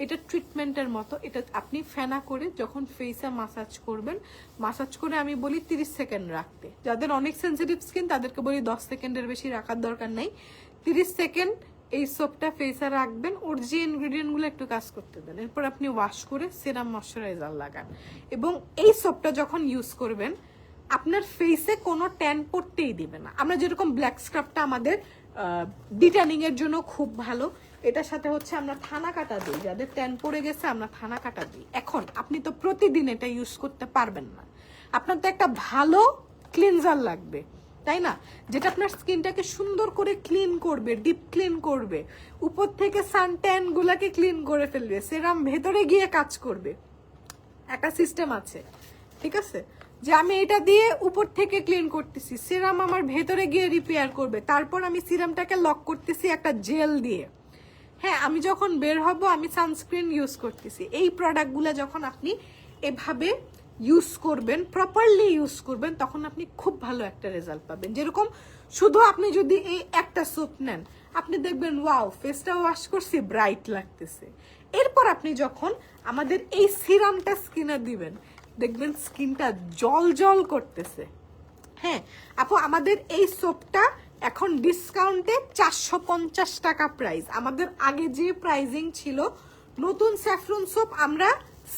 এটা ট্রিটমেন্টের মতো। এটা আপনি ফেনা করে যখন ফেসে মাসাজ করবেন, মাসাজ করে আমি বলি 30 সেকেন্ড রাখতে। যাদের অনেক সেন্সিটিভ স্কিন তাদেরকে বলি 10 সেকেন্ডের বেশি রাখার দরকার নেই। 30 সেকেন্ড এই সোপটা ফেসে রাখবেন, ওর যে ইনগ্রিডিয়েন্টগুলো একটু কাজ করতে দেন, এরপর আপনি ওয়াশ করে সিরাম ময়শ্চারাইজার লাগান। এবং এই সোপটা যখন ইউজ করবেন আপনার ফেসে কোনো ট্যান পড়তেই দিবে না। আমরা যেরকম ব্ল্যাক স্ক্রাবটা আমাদের ডিট্যানিং এর জন্য খুব ভালো, এটার সাথে হচ্ছে আমরা থানা কাটা দিই, যাদের ট্যান পড়ে গেছে আমরা থানা কাটা দিই। এখন আপনি তো প্রতিদিন এটা ইউজ করতে পারবেন না, আপনার তো একটা ভালো ক্লিনজার লাগবে, তাই না? যেটা আপনার স্কিনটাকে সুন্দর করে ক্লিন করবে, ডিপ ক্লিন করবে, উপর থেকে সানট্যান গুলাকে ক্লিন করে ফেলবে, সেরাম ভেতরে গিয়ে কাজ করবে। একটা সিস্টেম আছে, ঠিক আছে, যে আমি এটা দিয়ে উপর থেকে ক্লিন করতেছি, সিরাম আমার ভেতরে গিয়ে রিপেয়ার করবে, তারপর আমি সিরামটাকে লক করতেছি একটা জেল দিয়ে। হ্যাঁ, আমি যখন বের হব আমি সানস্ক্রিন ইউজ করতেছি। এই প্রোডাক্টগুলো যখন আপনি এভাবে ইউজ করবেন, প্রপারলি ইউজ করবেন, তখন আপনি খুব ভালো একটা রেজাল্ট পাবেন। যেরকম শুধু আপনি যদি এই একটা সোপ নেন, আপনি দেখবেন ওয়াও ফেসটা ওয়াশ করছি, ব্রাইট লাগতেছে। এরপর আপনি যখন আমাদের এই সিরামটা স্কিনে দিবেন, দেখবেন স্কিনটা জল জল করতেছে। হ্যাঁ আপু, আমাদের এই সোপটা এখন ডিসকাউন্টে 450 টাকা প্রাইস। আমাদের আগে যে প্রাইজিং ছিল নতুন স্যাফরন সোপ আমরা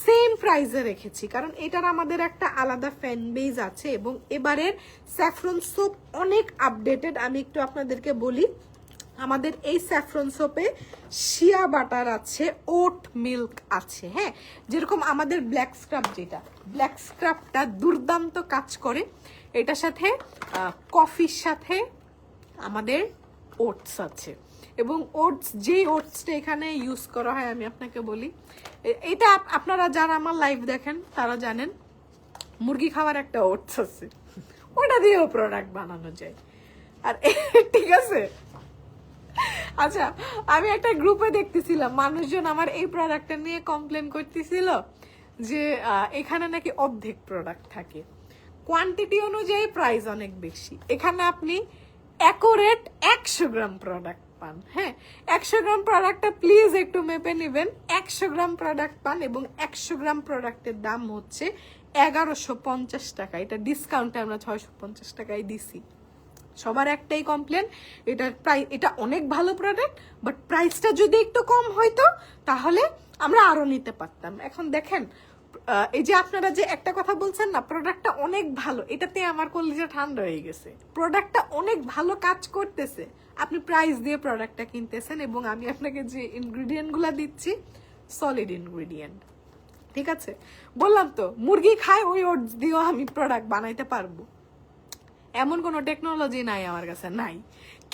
সেম প্রাইসে রেখেছি, কারণ এটার আমাদের একটা আলাদা ফ্যান বেজ আছে। এবং এবারের স্যাফরন সোপ অনেক আপডেটেড। আমি একটু আপনাদেরকে বলি, আমাদের এই স্যাফরন সোপে শিয়া বাটার আছে, ওট মিল্ক আছে। হ্যাঁ, যেরকম আমাদের ব্ল্যাক স্ক্রাব, যেটা ব্ল্যাক স্ক্রাবটা দুর্দান্ত কাজ করে, এটার সাথে কফির সাথে আমাদের ওটস আছে। এবং ওটস, যেই ওটসটা এখানে ইউজ করা হয় আমি আপনাকে বলি, এটা আপনারা যারা আমার লাইভ দেখেন তারা জানেন, মুরগি খাওয়ার একটা ওটস আছে, ওটা দিয়েও প্রোডাক্ট বানানো যায়। আর ঠিক আছে, আচ্ছা, আমি একটা গ্রুপে দেখতেছিলাম মানুষজন আমার এই প্রোডাক্টটা নিয়ে কমপ্লেন করতেছিল যে এখানে নাকি অর্ধেক প্রোডাক্ট থাকে, কোয়ান্টিটি অনুযায়ী প্রাইস অনেক বেশি। এখানে আপনি অ্যাকুরেট 100 গ্রাম প্রোডাক্ট পান। হ্যাঁ, 100 গ্রাম প্রোডাক্টটা প্লিজ একটু মেপে নেবেন। 100 গ্রাম প্রোডাক্ট পান এবং 100 গ্রাম প্রোডাক্টের দাম হচ্ছে 1150 টাকা। এটা ডিসকাউন্টে আমরা 650 টাকায় দিছি। সবার একটাই কমপ্লেন, এটার প্রাইস, এটা অনেক ভালো প্রোডাক্ট, বাট প্রাইসটা যদি একটু কম হইতো তাহলে আমরা আরো নিতে পারতাম। এখন দেখেন, এই যে আপনারা যে একটা কথা বলছেন না, প্রোডাক্টটা অনেক ভালো, এটাতে আমার কলিজা ঠান্ডা হয়ে গেছে। প্রোডাক্টটা অনেক ভালো কাজ করতেছে, আপনি প্রাইস দিয়ে প্রোডাক্টটা কিনতেছেন, এবং আমি আপনাকে যে ইনগ্রিডিয়েন্টগুলো দিচ্ছি সলিড ইনগ্রিডিয়েন্ট, ঠিক আছে? বললাম তো মুরগি খায়, ওই ওটস দিয়েও আমি প্রোডাক্ট বানাইতে পারবো, এমন কোনো টেকনোলজি নাই আমার কাছে, নাই।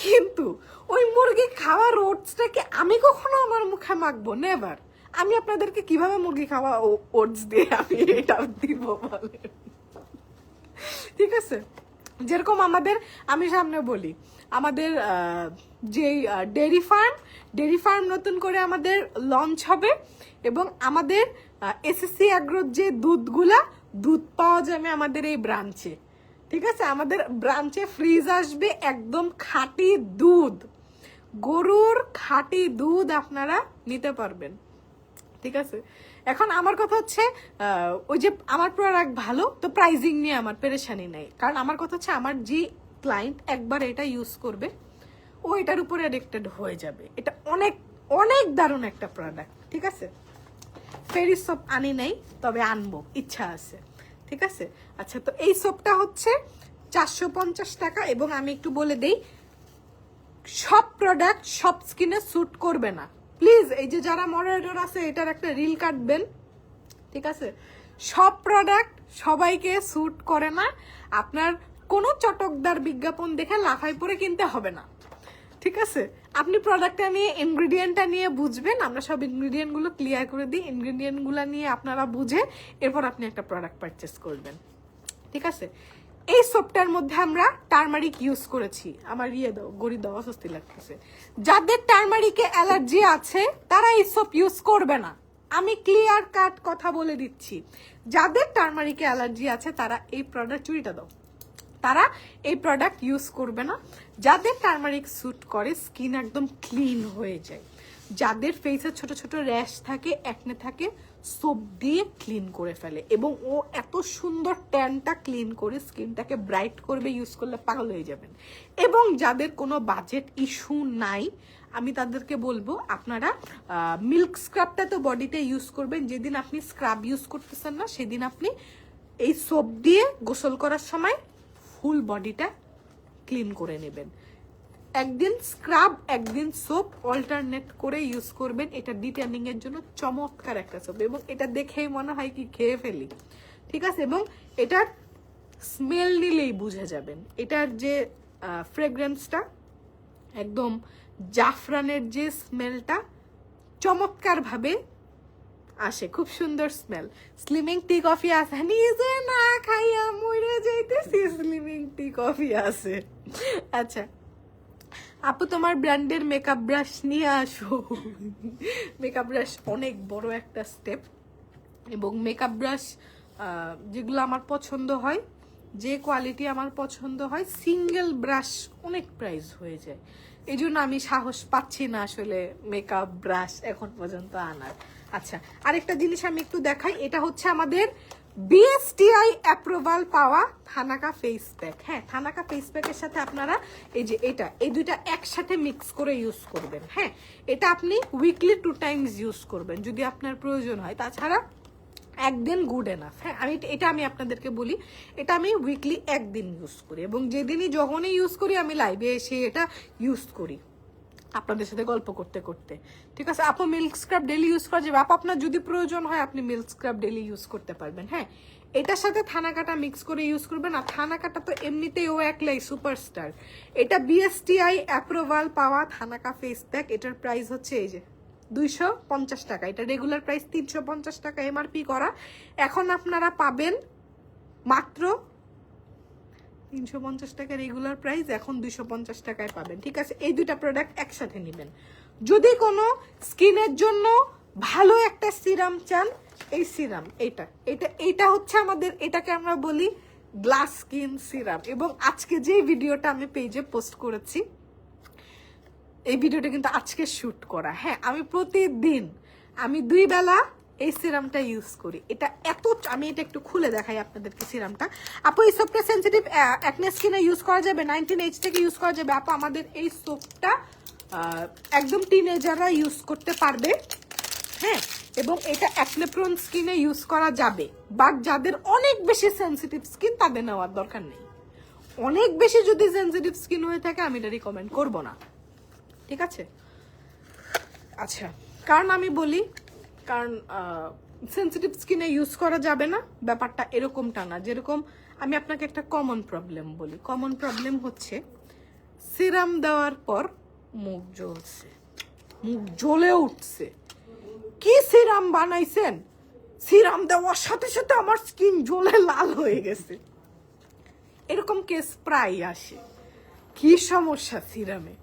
কিন্তু ওই মুরগি খাওয়ার ওটসটাকে আমি কখনো আমার মুখে মাখবো, নেভার। আমি আপনাদেরকে কিভাবে মুরগি খাওয়া ওটস দিয়ে আমি এটা দিব বলে, ঠিক আছে? যেরকম আমাদের, আমি সামনে বলি, আমাদের যেই ডেরি ফার্ম নতুন করে আমাদের লঞ্চ হবে, এবং আমাদের এসএসসি অ্যাগ্রোর যে দুধ পাওয়া যাবে আমাদের এই ব্রাঞ্চে, ঠিক আছে? আমাদের ব্রাঞ্চে ফ্রিজ আসবে, একদম খাঁটি দুধ, গরুর খাঁটি দুধ আপনারা নিতে পারবেন, ঠিক আছে? এখন আমার কথা হচ্ছে, ওই যে আমার প্রোডাক্ট ভালো তো প্রাইজিং নিয়ে আমার পেরেশানি নাই, কারণ আমার কথা হচ্ছে আমার যে ক্লায়েন্ট একবার এটা ইউজ করবে ও এটার উপরে অ্যাডিক্টেড হয়ে যাবে। এটা অনেক অনেক দারুণ একটা প্রোডাক্ট, ঠিক আছে? ফেরিস সোপ আনি নাই, তবে আনবো, ইচ্ছা আছে, ঠিক আছে? আচ্ছা, তো এই সোপটা হচ্ছে 450 টাকা। এবং আমি একটু বলে দেই, সব প্রোডাক্ট সব স্কিনে স্যুট করবে না, প্লিজ। এই যে যারা মডারেটর আছে এটার একটা রিল কাটবেন, ঠিক আছে? সব প্রোডাক্ট সবাইকে স্যুট করে না, আপনার কোনো চটকদার বিজ্ঞাপন দেখে লাফাই পরে কিনতে হবে না, ঠিক আছে? আপনি প্রোডাক্টটা নিয়ে, ইনগ্রিডিয়েন্টটা নিয়ে বুঝবেন, আমরা সব ইনগ্রিডিয়েন্টগুলো ক্লিয়ার করে দিই, ইনগ্রিডিয়েন্টগুলো নিয়ে আপনারা বুঝে এরপর আপনি একটা প্রোডাক্ট পারচেস করবেন, ঠিক আছে? এই সোপটার মধ্যে আমরা টারমারিক ইউজ করেছি। আমার দাও, গড়ি দাও, অস্বস্তি লাগতেছে। যাদের টারমারিকে অ্যালার্জি আছে তারা এই সোপ ইউজ করবে না, আমি ক্লিয়ার কাট কথা বলে দিচ্ছি। যাদের টারমারিকে অ্যালার্জি আছে তারা এই প্রোডাক্ট, চুরিটা দাও, তারা এই প্রোডাক্ট ইউজ করবে না। যাদের টারমারিক স্যুট করে, স্কিন একদম ক্লিন হয়ে যায়, যাদের ফেসে ছোট ছোট র্যাশ থাকে, একনে থাকে, সোপ দিয়ে ক্লিন করে ফেলে এবং ও এত সুন্দর ট্যানটা ক্লিন করে স্কিনটাকে ব্রাইট করবে, ইউজ করলে পাগল হয়ে যাবেন। এবং যাদের কোনো বাজেট ইস্যু নাই, আমি তাদেরকে বলবো আপনারা মিল্ক স্ক্রাবটা তো বডিতে ইউজ করবেন। যেদিন আপনি স্ক্রাব ইউজ করতেছেন না সেদিন আপনি এই সোপ দিয়ে গোসল করার সময় ফুল বডিটা ক্লিন করে নেবেন। একদিন স্ক্রাব একদিন সোপ অল্টারনেট করে ইউজ করবেন। এটা ডিটেনিং এর জন্য চমৎকার একটা সোপ এবং এটা দেখেই মনে হয় কি খেয়ে ফেলি, ঠিক আছে। এবং এটার স্মেল নিলেই বুঝে যাবেন, এটার যে ফ্রেগ্রেন্সটা একদম জাফরানের যে স্মেলটা চমৎকার ভাবে আসে, খুব সুন্দর স্মেল। স্লিমিং টি কফি আছে, নিজে না খাইয়া মরে যাইতেছি, স্লিমিং টি কফি আছে। আচ্ছা আপু তোমার ব্র্যান্ডের মেকআপ ব্রাশ নিয়ে আসো। মেকআপ ব্রাশ অনেক বড় একটা স্টেপ এবং মেকআপ ব্রাশ যেগুলো আমার পছন্দ হয়, যে কোয়ালিটি আমার পছন্দ হয়, সিঙ্গেল ব্রাশ অনেক প্রাইস হয়ে যায়। এই জন্য আমি সাহস পাচ্ছি না আসলে মেকআপ ব্রাশ এখন পর্যন্ত আনার। আচ্ছা আরেকটা জিনিস আমি একটু দেখাই, এটা হচ্ছে আমাদের বিএসটিআই অ্যাপ্রুভাল পাওয়া থানাকা ফেস প্যাক। হ্যাঁ, থানাকা ফেস প্যাকের সাথে আপনারা এই যে এই দুইটা একসাথে মিক্স করে ইউজ করবেন। হ্যাঁ, এটা আপনি উইকলি 2 টাইমস ইউজ করবেন যদি আপনার প্রয়োজন হয়, তাছাড়া একদিন গুড এনাফ। হ্যাঁ, এটা আমি আপনাদেরকে বলি, এটা আমি উইকলি একদিন ইউজ করি এবং যেদিনই যখনই ইউজ করি আমি লাইভে এসে এটা ইউজ করি আপনাদের সাথে গল্প করতে করতে, ঠিক আছে। আপু মিল্ক স্ক্রাব ডেলি ইউজ করা যাবে? আপনার যদি প্রয়োজন হয় আপনি মিল্ক স্ক্রাব ডেলি ইউজ করতে পারবেন। হ্যাঁ, এটার সাথে থানাকাটা মিক্স করে ইউজ করবেন। আর থানাকাটা তো এমনিতেই ও একলাই সুপারস্টার। এটা বিএসটিআই অ্যাপ্রুভাল পাওয়া থানাকা ফেস প্যাক। এটার প্রাইস হচ্ছে এই যে 250 টাকা। এটা রেগুলার প্রাইস 350 টাকা এমআরপি করা, এখন আপনারা পাবেন মাত্র 350 টাকা রেগুলার প্রাইস, এখন 250 টাকায় পাবেন, ঠিক আছে। এই দুইটা প্রোডাক্ট একসাথে নেবেন। যদি কোনো স্কিনের জন্য ভালো একটা সিরাম চান, এই সিরাম এটা হচ্ছে আমাদের, এটাকে আমরা বলি গ্লাস স্কিন সিরাম। এবং আজকে যে ভিডিওটা আমি পেজে পোস্ট করেছি, এই ভিডিওটা কিন্তু আজকে শুট করা। হ্যাঁ, আমি প্রতিদিন 2 বেলা এই সিরামটা ইউজ করি। এটা আমি এটা একটু খুলে দেখাই আপনাদেরকে সিরামটা। আপু এই সোপটা সেন্সিটিভ অ্যাকনে স্কিনে ইউজ করা যাবে, 19 এজ থেকে ইউজ করা যাবে। আপু আমাদের এই সোপটা একদম টিনেজাররা ইউজ করতে পারবে। হ্যাঁ, এবং এটা অ্যাকনে প্রোন স্কিনে ইউজ করা যাবে, বাট যাদের অনেক বেশি সেন্সিটিভ স্কিন তাদের নেওয়ার দরকার নেই। অনেক বেশি যদি সেন্সিটিভ স্কিন হয়ে থাকে আমি এটা রিকমেন্ড করব না, ঠিক আছে। আচ্ছা, কারণ আমি বলি, কারণ সেন্সিটিভ স্কিনে ইউজ করা যাবে না ব্যাপারটা এরকমটা না। যেরকম আমি আপনাকে একটা কমন প্রবলেম বলি, কমন প্রবলেম হচ্ছে সিরাম দেওয়ার পর মুখ জ্বলছে, মুখ জ্বলে উঠছে। কি সিরাম বানাইছেন? সিরাম দেওয়ার সাথে সাথে আমার স্কিন জ্বলে লাল হয়ে গেছে, এরকম কেস প্রায় আসে। কি সমস্যা সিরামে?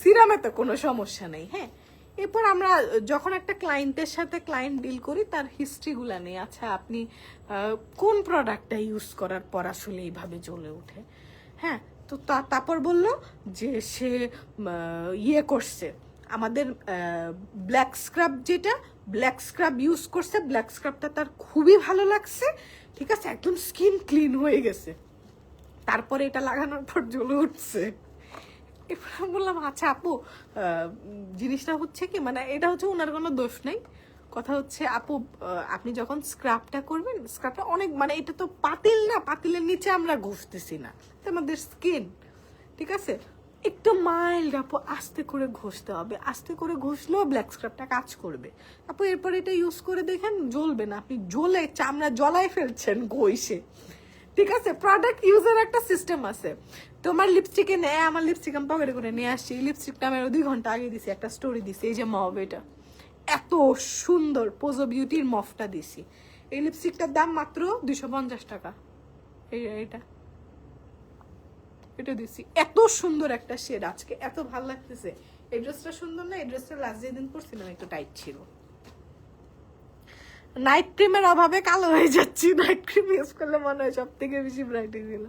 সিরামে তো কোনো সমস্যা নেই। হ্যাঁ, এরপর আমরা যখন একটা ক্লায়েন্টের সাথে ক্লায়েন্ট ডিল করি তার হিস্ট্রিগুলো নেই। আচ্ছা আপনি কোন প্রোডাক্টটা ইউজ করার পর আসলে এইভাবে জ্বলে ওঠে? হ্যাঁ, তো তারপর বললো যে সে ইয়ে করছে আমাদের ব্ল্যাক স্ক্রাব, যেটা ব্ল্যাক স্ক্রাব ইউজ করছে, ব্ল্যাক স্ক্রাবটা তার খুবই ভালো লাগছে, ঠিক আছে, একদম স্কিন ক্লিন হয়ে গেছে। তারপরে এটা লাগানোর পর জ্বলে উঠছে। এবার আমি বললাম আচ্ছা আপু জিনিসটা হচ্ছে কি, মানে এটা হচ্ছে ওনার কোনো দোষ নেই, কথা হচ্ছে আপু আপনি যখন স্ক্রাবটা করবেন, স্ক্রাবটা অনেক, মানে এটা তো পাতিল না, পাতিলের নিচে আমরা ঘষতেছি না, এটা আমাদের স্কিন, ঠিক আছে, একটু মাইল্ড আপু, আস্তে করে ঘষতে হবে, আস্তে করে ঘষলেও ব্ল্যাক স্ক্রাবটা কাজ করবে। আপু এরপর এটা ইউজ করে দেখেন জ্বলবে না, আপনি জ্বলে চামড়া জ্বলাই ফেলছেন ঘষে, ঠিক আছে। প্রোডাক্ট ইউজের একটা সিস্টেম আছে। তোমার লিপস্টিকে নেয়, আমার লিপস্টিক আমি পকেটে করে নিয়ে আসছি, এই লিপস্টিকটা আমি 2 ঘন্টা আগে দিছি, একটা স্টোরি দিছি, এই যে মভ, এটা এত সুন্দর পোজো বিউটির মফটা দিছি। এই লিপস্টিকটার দাম মাত্র 250 টাকা। এটা এটা দিছি, এত সুন্দর একটা শেড, আজকে এত ভালো লাগতেছে। এই ড্রেসটা সুন্দর না? এই ড্রেসটা লাস্ট যেদিন পরছিলাম একটু টাইট ছিল, নাইট ক্রিমের অভাবে কালো হয়ে যাচ্ছি। নাইট ক্রিম ইউজ করলে মনে হয় সব থেকে বেশি ব্রাইট ছিল।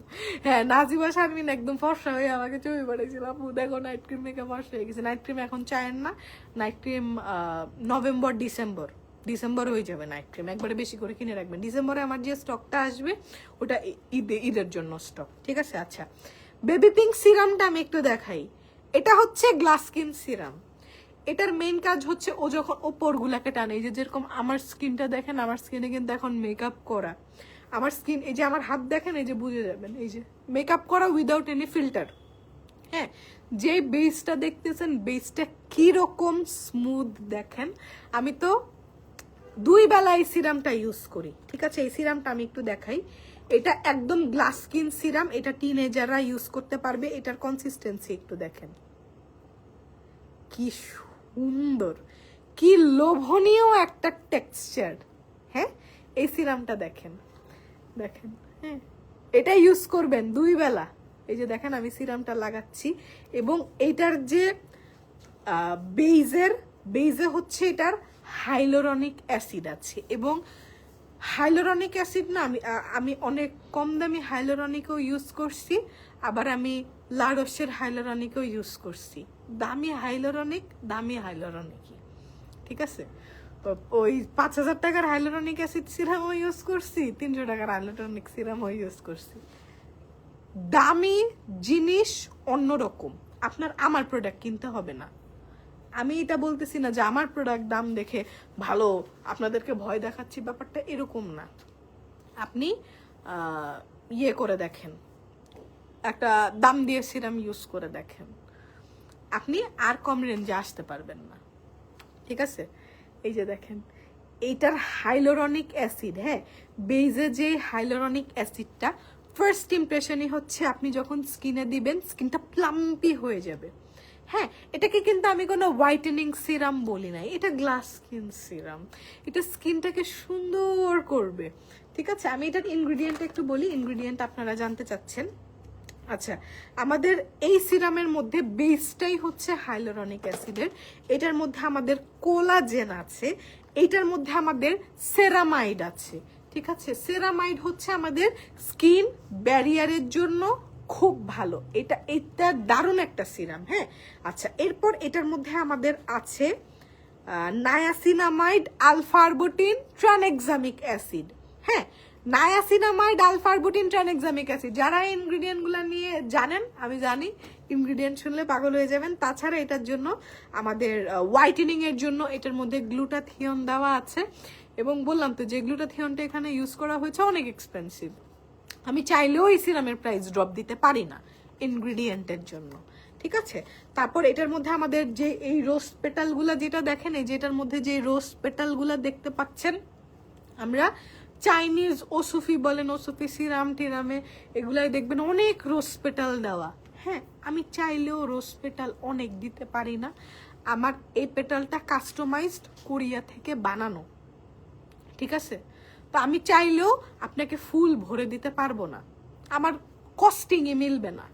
হ্যাঁ, নাজিবা শারমিন একদম ফর্সা হয়ে আমাকে ছবি পাঠিয়েছিল, আপু দেখো নাইট ক্রিম মেখে ফর্সা হয়ে গেছে। নাইট ক্রিম এখন চায়েন না, নাইট ক্রিম নভেম্বর ডিসেম্বর হয়ে যাবে। নাইট ক্রিম একবারে বেশি করে কিনে রাখবেন, ডিসেম্বরে আমার যে স্টকটা আসবে ওটা ঈদের জন্য স্টক, ঠিক আছে? আচ্ছা, বেবি পিঙ্ক সিরামটা আমি একটু দেখাই। এটা হচ্ছে গ্লাস স্কিন সিরাম। এটার মেইন কাজ হচ্ছে ও যখন ওপর গুলাকে টানে, এই যে যেরকম আমার স্কিনটা দেখেন, আমার স্কিনে কিন্তু এখন মেকআপ করা, আমার স্কিন, এই যে আমার হাত দেখেন, এই যে বুঝে যাবেন, এই যে মেকআপ করা উইদাউট এনি ফিল্টার। হ্যাঁ, যে বেসটা দেখতেছেন, বেসটা কিরকম স্মুথ দেখেন। আমি তো 2 বেলা এই সিরামটা ইউজ করি, ঠিক আছে? এই সিরামটা আমি একটু দেখাই। এটা একদম গ্লাস স্কিন সিরাম, এটা টিনেজাররা ইউজ করতে পারবে। এটার কনসিস্টেন্সি একটু দেখেন, কি সুন্দর, কি লোভনীয় একটা টেক্সচার। হ্যাঁ, এই সিরামটা দেখেন, দেখেন। হ্যাঁ, এটা ইউজ করবেন 2 বেলা। এই যে দেখেন আমি সিরামটা লাগাচ্ছি, এবং এইটার যে বেজে হচ্ছে এটার হাইলোরনিক অ্যাসিড আছে, এবং হাইলোরনিক অ্যাসিড না, আমি অনেক কম দামি হাইলোরনিকও ইউজ করছি, আবার আমি লারোসের হাইলোরনিকও ইউজ করছি। দামি হাইলোরনিকই, ঠিক আছে? ওই 5,000 টাকার হাইলোরনিক অ্যাসিড সিরামও ইউজ করছি, 300 টাকার হাইলোরনিক সিরামও ইউজ করছি। দামি জিনিস অন্যরকম, আমার প্রোডাক্ট কিনতে হবে না। আমি এটা বলতেছি না যে আমার প্রোডাক্ট দাম দেখে ভালো, আপনাদেরকে ভয় দেখাচ্ছি, ব্যাপারটা এরকম না। আপনি ইয়ে করে দেখেন, একটা দাম দিয়ে সিরাম ইউজ করে দেখেন, আপনি আর কম রেঞ্জে আসতে পারবেন না, ঠিক আছে? এই যে দেখেন, এইটার হাইলোরনিক অ্যাসিড, হ্যাঁ, বেজে যে হাইলোরনিক অ্যাসিডটা, ফার্স্ট ইমপ্রেশনই হচ্ছে আপনি যখন স্কিনে দিবেন স্কিনটা প্লাম্পি হয়ে যাবে। হ্যাঁ, এটাকে কিন্তু আমি কোনো হোয়াইটেনিং সিরাম বলি নাই, এটা গ্লাস স্কিন সিরাম, এটা স্কিনটাকে সুন্দর করবে, ঠিক আছে? আমি এটার ইনগ্রিডিয়েন্ট একটু বলি, ইনগ্রিডিয়েন্ট আপনারা জানতে চাচ্ছেন। আচ্ছা, আমাদের এই সিরামের মধ্যে বেসটাই হচ্ছে হাইলোরনিক অ্যাসিডের, এটার মধ্যে আমাদের কোলাজেন আছে, এইটার মধ্যে আমাদের সেরামাইড আছে, ঠিক আছে? সেরামাইড হচ্ছে আমাদের স্কিন ব্যারিয়ারের জন্য খুব ভালো, এটা দারুণ একটা সিরাম। হ্যাঁ, আচ্ছা, এরপর এটার মধ্যে আমাদের আছে নায়াসিনামাইড, আলফারবুটিন, ট্রানএক্সামিক অ্যাসিড। হ্যাঁ, নায়াসিনামাইড, আলফারবুটিন, ট্রানএক্সামিক অ্যাসিড, যারা ইনগ্রিডিয়েন্টগুলো নিয়ে জানেন, আমি জানি ইনগ্রিডিয়েন্ট শুনলে পাগল হয়ে যাবেন। তাছাড়া এটার জন্য আমাদের হোয়াইটেনিং এর জন্য এটার মধ্যে গ্লুটাথিয়ন দেওয়া আছে, এবং বললাম তো যে গ্লুটাথিয়নটা এখানে ইউজ করা হয়েছে অনেক এক্সপেন্সিভ। আমি চাইলেও এই সিরামের প্রাইস ড্রপ দিতে পারি না ইনগ্রিডিয়েন্টের জন্য, ঠিক আছে? তারপর এটার মধ্যে আমাদের যে এই রোজ পেটালগুলা যেটা দেখেন, এই যে এটার মধ্যে যে রোজ পেটালগুলা দেখতে পাচ্ছেন, আমরা চাইনিজ ওসুফি বলেন, ওসুফি সিরাম টিরামে এগুলাই দেখবেন অনেক রোজ পেটাল দেওয়া। হ্যাঁ, আমি চাইলেও রোজ পেটাল অনেক দিতে পারি না, আমার এই পেটালটা কাস্টমাইজড কোরিয়া থেকে বানানো, ঠিক আছে? তো আমি চাইলেও আপনাকে ফুল ভরে দিতে পারবো না, আমার কস্টিংয়ে মিলবে না।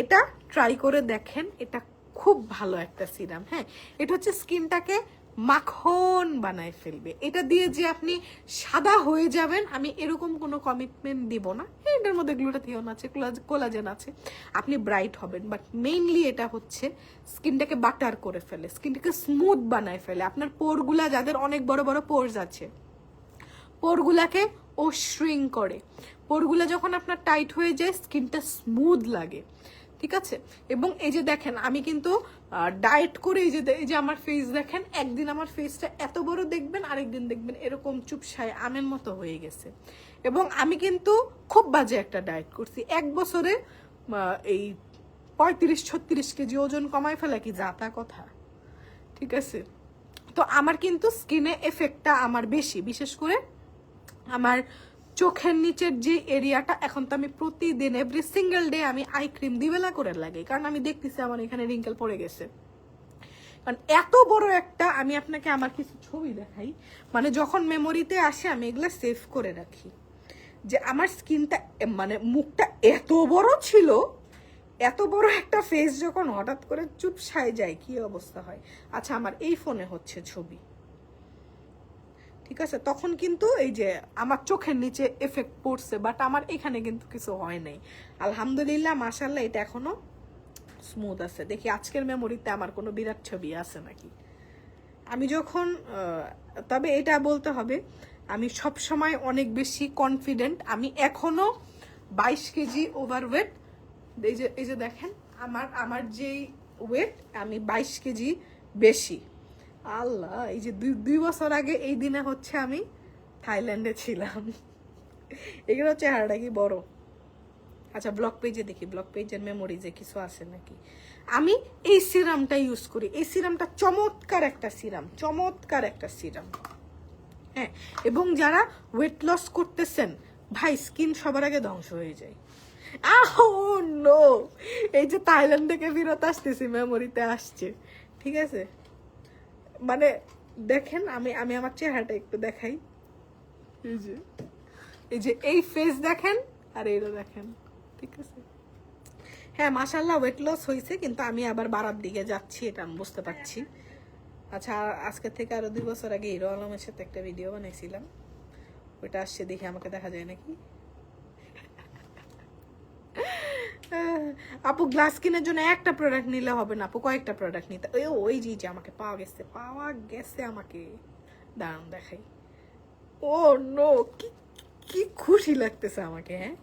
এটা ট্রাই করে দেখেন, এটা খুব ভালো একটা সিরাম। হ্যাঁ, এটা হচ্ছে স্কিনটাকে মাখন বানায় ফেলবে। এটা দিয়ে যে আপনি সাদা হয়ে যাবেন আমি এরকম কোনো কমিটমেন্ট দিব না। এটার মধ্যে গ্লুটাথিয়ন আছে, কোলাজেন আছে, আপনি ব্রাইট হবেন, বাট মেইনলি এটা হচ্ছে স্কিনটাকে বাটার করে ফেলে, স্কিনটাকে স্মুথ বানায় ফেলে। আপনার পোরগুলা, যাদের অনেক বড় বড় পোরস আছে, পোরগুলাকে ও শ্রিঙ্ক করে। পোরগুলা যখন আপনার টাইট হয়ে যায় স্কিনটা স্মুথ লাগে, ঠিক আছে? এবং এই যে দেখেন, আমি কিন্তু ডায়েট করে, এই যে আমার ফেস দেখেন, একদিন আমার ফেসটা এত বড় দেখবেন, আরেকদিন দেখবেন এরকম চুপসায় আমের মতো হয়ে গেছে। এবং আমি কিন্তু খুব বাজে একটা ডায়েট করছি, 1 বছরে এই 35-36 কেজি ওজন কমায় ফেলা কি যাতা কথা, ঠিক আছে? তো আমার কিন্তু স্কিনে এফেক্টটা আমার বেশি, বিশেষ করে আমার চোখের নিচের যে এরিয়াটা। এখন তো আমি প্রতিদিন এভরি সিঙ্গেল ডে আমি আই ক্রিম দিবেলা করে লাগে, কারণ আমি দেখতেছি আমার এখানে রিঙ্কেল পড়ে গেছে। কারণ এত বড় একটা, আমি আপনাকে আমার কিছু ছবি দেখাই, মানে যখন মেমোরিতে আসে আমি এগুলো সেভ করে রাখি, যে আমার স্কিনটা, মানে মুখটা এত বড় ছিল, এত বড় একটা ফেস যখন হঠাৎ করে চুপসায় যায় কি অবস্থা হয়। আচ্ছা আমার এই ফোনে হচ্ছে ছবি, ঠিক আছে, তখন কিন্তু এই যে আমার চোখের নিচে এফেক্ট পড়ছে, বাট আমার এখানে কিন্তু কিছু হয় নাই। আলহামদুলিল্লাহ মাশাআল্লাহ এটা এখনো স্মুথ আছে। দেখি আজকের মেমোরিতে আমার কোনো বিরাট ছবি আছে নাকি। আমি যখন তবে এটা বলতে হবে আমি সব সময় অনেক বেশি কনফিডেন্ট। আমি এখনো 22 কেজি ওভারওয়েট। এই যে দেখেন আমার যেই ওয়েট, আমি 22 কেজি বেশি। আল্লাহ, এই যে দুই বছর আগে এই দিনে হচ্ছে আমি থাইল্যান্ডে ছিলাম। এগুলো চেহারাটা কি বড়। আচ্ছা ব্লগ পেজে দেখি, ব্লগ পেজের মেমোরিজে কিছু আছে নাকি। আমি এই সিরামটা ইউজ করি। এই সিরামটা চমৎকার একটা সিরাম, চমৎকার একটা সিরাম। হ্যাঁ, এবং যারা ওয়েট লস করতেছেন ভাই, স্কিন সবার আগে ধ্বংস হয়ে যায়। নো, এই যে থাইল্যান্ড থেকে ফেরত আসতেছি মেমোরিতে আসছে, ঠিক আছে। মানে দেখেন আমি আমার চেহারাটা একটু দেখাই। এই যে এই ফেস দেখেন আর এইটা দেখেন, ঠিক আছে। হ্যাঁ মাশাআল্লাহ ওয়েট লস হয়েছে, কিন্তু আমি আবার বাড়ার দিকে যাচ্ছি, এটা আমি বুঝতে পারছি। আচ্ছা আজকে থেকে আরো 2 বছর আগে হিরো আলমের সাথে একটা ভিডিও বানাইছিলাম, ওইটা আসছে, দেখি আমাকে দেখা যায় নাকি। আপু গ্লাস স্কিনের জন্য একটা প্রোডাক্ট নিলে হবে না আপু, কয়েকটা প্রোডাক্ট নিতে। ওই যে আমাকে পাওয়া গেছে আমাকে, দাঁড়ান দেখাই। ও নো, কি খুশি লাগতেছে আমাকে। হ্যাঁ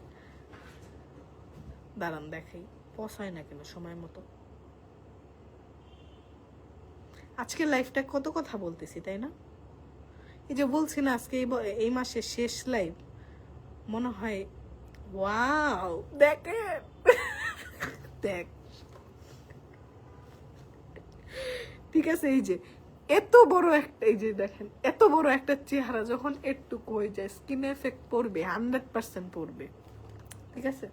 দাঁড়ান দেখাই, পছায় না কেন সময় মতো। আজকের লাইফটা কত কথা বলতেছি তাই না। এই যে বলছি না আজকে এই মাসের শেষ লাইভ, মনে হয় ওয়াও দেখেন। দেখ ঠিক আছে, এই যে এত বড় একটা, এই যে দেখেন এত বড় একটা চেহারা যখন একটুকু হয়ে যায়, স্কিন এফেক্ট পড়বে, 100% পড়বে, ঠিক আছে।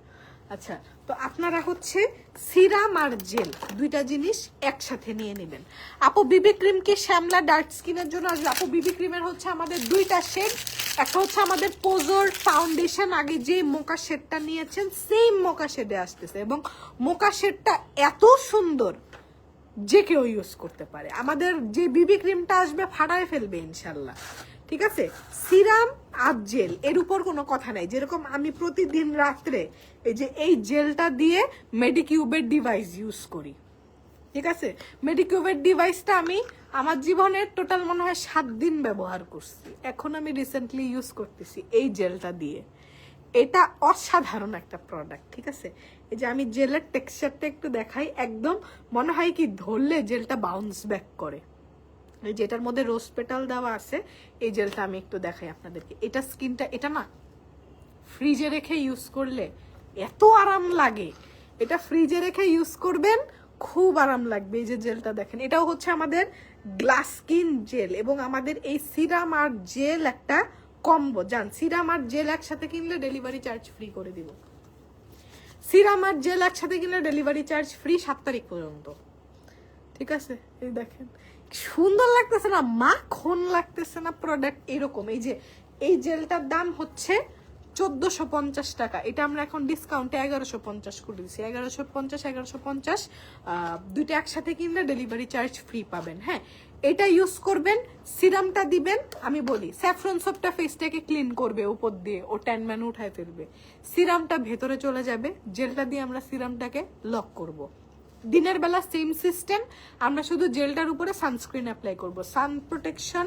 আচ্ছা তো আপনারা হচ্ছে সিরাম আর জেল দুইটা জিনিস একসাথে নিয়ে নেবেন। আপু বিবি ক্রিম কি শ্যামলা ডার্ক স্কিনের জন্য আসবে? আপু বিবি ক্রিমের হচ্ছে আমাদের দুইটা শেড, একটা হচ্ছে আমাদের পোজোর ফাউন্ডেশন, আগে যে মোকা শেডটা নিয়েছেন সেম মোকা শেডে আসতেছে, এবং মোকা শেডটা এত সুন্দর যে কেউ ইউজ করতে পারে। আমাদের যে বিবি ক্রিমটা আসবে ফাটায় ফেলবে ইনশাল্লাহ, ঠিক আছে। সিরাম আর জেল এর উপর কোনো কথা নাই। যেরকম আমি প্রতিদিন রাত্রে এই যে এই জেলটা দিয়ে মেডিকিউবের ডিভাইস ইউজ করি, ঠিক আছে। মেডিকিউবের ডিভাইসটা আমি আমার জীবনের টোটাল মনে হয় 7 দিন ব্যবহার করছি, এখন আমি রিসেন্টলি ইউজ করতেছি এই জেলটা দিয়ে। এটা অসাধারণ একটা প্রোডাক্ট, ঠিক আছে। এই যে আমি জেলের টেক্সচারটা একটু দেখাই, একদম মনে হয় কি ধরলে জেলটা বাউন্স ব্যাক করে। এই যেটার মধ্যে রোজ পেটাল দেওয়া আছে, এই জেলটা আমি একটু দেখাই আপনাদেরকে। এটা স্কিনটা, এটা না ফ্রিজে রেখে ইউজ করলে এত আরাম লাগে, এটা ফ্রিজে রেখে ইউজ করবেন খুব আরাম লাগবে। এই যে জেলটা দেখেন, এটাও হচ্ছে আমাদের গ্লাস স্কিন জেল, এবং আমাদের এই সিরাম আর জেল একটা কম্বো। জান সিরাম আর জেল একসাথে কিনলে ডেলিভারি চার্জ ফ্রি করে দিব। সিরাম আর জেল একসাথে কিনলে ডেলিভারি চার্জ ফ্রি 7 তারিখ পর্যন্ত, ঠিক আছে। এই দেখেন সুন্দর লাগতেছে না, মাখন লাগতেছে না প্রোডাক্ট এরকম। এই যে এই জেলটার দাম হচ্ছে 1450 টাকা, এটা আমরা এখন ডিসকাউন্টে 1150 করে দিচ্ছি। 1150 দুইটা একসাথে কিনলে ডেলিভারি চার্জ ফ্রি পাবেন। হ্যাঁ এটা ইউজ করবেন, সিরামটা দিবেন। আমি বলি স্যাফরন সোপটা ফেসটাকে ক্লিন করবে উপর দিয়ে, ও ট্যান ম্যান উঠায় ফেলবে। সিরামটা ভেতরে চলে যাবে, জেলটা দিয়ে আমরা সিরামটাকে লক করব। দিনের বেলা সেম সিস্টেম, আমরা শুধু জেলটার উপরে সানস্ক্রিন অ্যাপ্লাই করব। সান প্রোটেকশন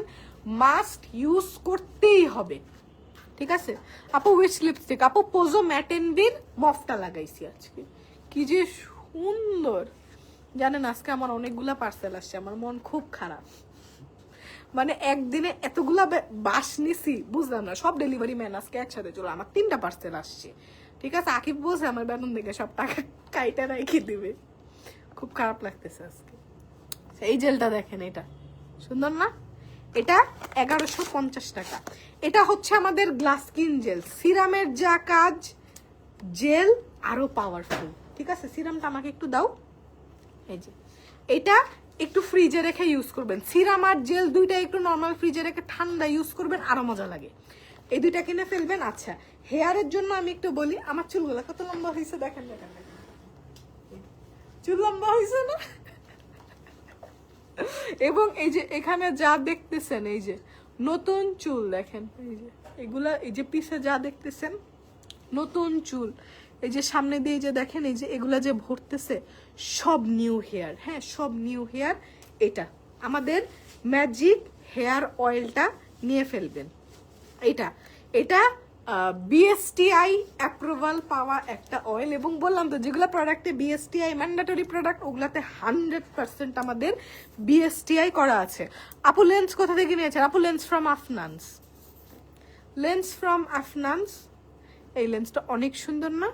মাস্ট ইউজ করতেই হবে, ঠিক আছে। আপু উইচ লিপস্টিক? আপু পোজো ম্যাট এনভির মফটা লাগাইছি আজকে, কি যে সুন্দর। জানেন আজকে আমার অনেকগুলা পার্সেল আসছে, আমার মন খুব খারাপ। মানে একদিনে এতগুলা বাস নিছি বুঝলাম না, সব ডেলিভারি ম্যান আজকে একসাথে চলো, আমার 3টা পার্সেল আসছে, ঠিক আছে। আকিব বলছে আমার বেতন থেকে সব টাকা কাইটা রেখে দিবে, খুব খারাপ লাগতেছে আজকে। এই জেলটা দেখেন, এটা সুন্দর না? এটা 1150 টাকা। এটা হচ্ছে আমাদের গ্লাস স্কিন জেল, সিরামের যা কাজ জেল আরো পাওয়ারফুল, ঠিক আছে। সিরামটা আমাকে একটু দাও। এই যে এটা একটু ফ্রিজে রেখে ইউজ করবেন, সিরাম আর জেল দুইটা একটু নর্মাল ফ্রিজে রেখে ঠান্ডা ইউজ করবেন, আরো মজা লাগে। এই দুইটা কিনে ফেলবেন। আচ্ছা হেয়ারের জন্য আমি একটু বলি, আমার চুলগুলো কত লম্বা হয়েছে দেখেন দেখেন দেখেন, চুল লম্বা হয়েছে না? এবং এই যে এখানে যা দেখতেছেন, এই যে নতুন চুল দেখেন, এই যে এগুলা, এই যে পিছে যা দেখতেছেন নতুন চুল, এই যে সামনে দিয়ে যে দেখেন এই যে এগুলা যে ভরতেছে, সব নিউ হেয়ার। হ্যাঁ, সব নিউ হেয়ার। এটা আমাদের ম্যাজিক হেয়ার অয়েলটা নিয়ে ফেলবেন। এটা এটা বিএসটিআই অ্যাপ্রুভাল পাওয়া একটা অয়েল, এবং বললাম তো যেগুলো প্রোডাক্টে বিএসটিআই ম্যান্ডেটরি প্রোডাক্ট, ওগুলাতে 100% আমাদের বিএসটিআই করা আছে। আপু লেন্স কোথা থেকে নিয়েছেন? আপু লেন্স ফ্রম আফনান্স। লেন্স ফ্রম আফনান্স, এই লেন্সটা অনেক সুন্দর না?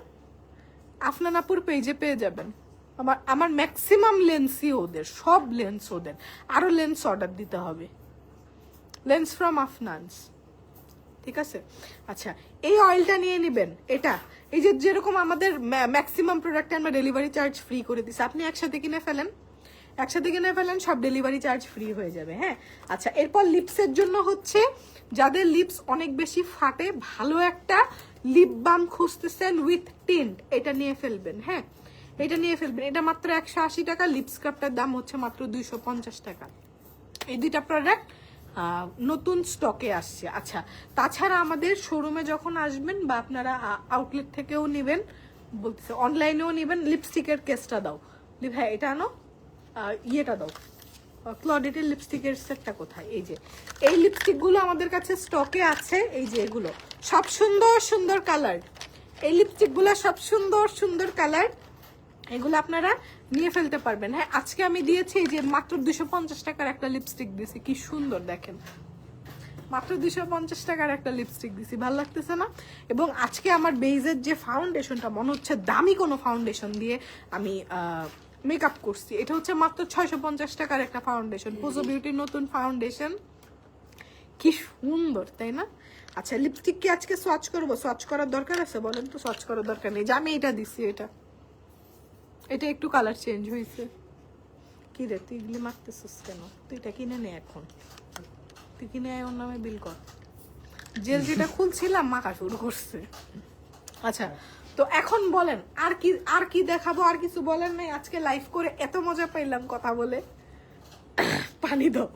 আফনান আপুর পেজে পেয়ে যাবেন। আমার ম্যাক্সিমাম লেন্সই ওদের, সব লেন্স ওদের। আরো লেন্স অর্ডার দিতে হবে। লেন্স ফ্রম আফনান্স, ঠিক আছে? আচ্ছা, এই অয়েলটা নিয়ে নেবেন। এটা এই যে যেরকম আমাদের ম্যাক্সিমাম প্রোডাক্টে আমরা ডেলিভারি চার্জ ফ্রি করে দিচ্ছি, আপনি একসাথে কিনে ফেলেন, সব ডেলিভারি চার্জ ফ্রি হয়ে যাবে। হ্যাঁ, আচ্ছা, এরপর লিপসের জন্য হচ্ছে যাদের লিপস অনেক বেশি ফাটে, ভালো একটা লিপ বাম খুঁজতেছেন উইথ টিন্ট, এটা নিয়ে ফেলবেন। হ্যাঁ, এটা নিয়ে ফেলবেন। এটা মাত্র 180 টাকা। লিপ স্ক্রাবটার দাম হচ্ছে মাত্র 250 টাকা। এই দুইটা প্রোডাক্ট নতুন স্টকে আসছে। আচ্ছা, তাছাড়া আমাদের শোরুমে যখন আসবেন বা আপনারা আউটলেট থেকেও নেবেন, বলতেছে অনলাইনেও নেবেন, লিপস্টিকের কেসটা দাও। হ্যাঁ, এটা আনো, ইয়েটা দাও, ক্লডেটের লিপস্টিকের সেটটা কোথায়? এই যে এই লিপস্টিকগুলো আমাদের কাছে স্টকে আছে। এই যে এগুলো সব সুন্দর সুন্দর কালার, এই লিপস্টিকগুলো সব সুন্দর সুন্দর কালার, এগুলো আপনারা নিয়ে ফেলতে পারবেন। হ্যাঁ, আজকে আমি দিয়েছি এই যে মাত্র 250 টাকার একটা লিপস্টিক দিয়েছি, কি সুন্দর দেখেন, মাত্র 250 টাকার একটা লিপস্টিক দিছি, ভালো লাগতেছে না? এবং আজকে আমার বেইজের যে ফাউন্ডেশনটা, মনে হচ্ছে দামি কোনো ফাউন্ডেশন দিয়ে আমি মেকআপ করছি। এটা হচ্ছে মাত্র 650 টাকার একটা ফাউন্ডেশন, পোজো বিউটির নতুন ফাউন্ডেশন, কি সুন্দর, তাই না? আচ্ছা, লিপস্টিক কি আজকে সোয়াচ করবো? সোয়াচ করার দরকার আছে? বলেন তো। সোয়াচ করার দরকার নেই, যে আমি এটা দিছি, এটা একটু কালার চেঞ্জ হয়েছে। কি রে, তুই এগুলি মারতেছিস কেন? তুই এটা কিনে নে এখন, তুই কিনে আয়, ওর নামে বিল কর। জেল যেটা খুলছিলাম মাখা শুরু করছে। আচ্ছা, তো এখন বলেন আর কি দেখাবো? আর কিছু বলেন নাই? আজকে লাইভ করে এত মজা পাইলাম কথা বলে, পানি দাও,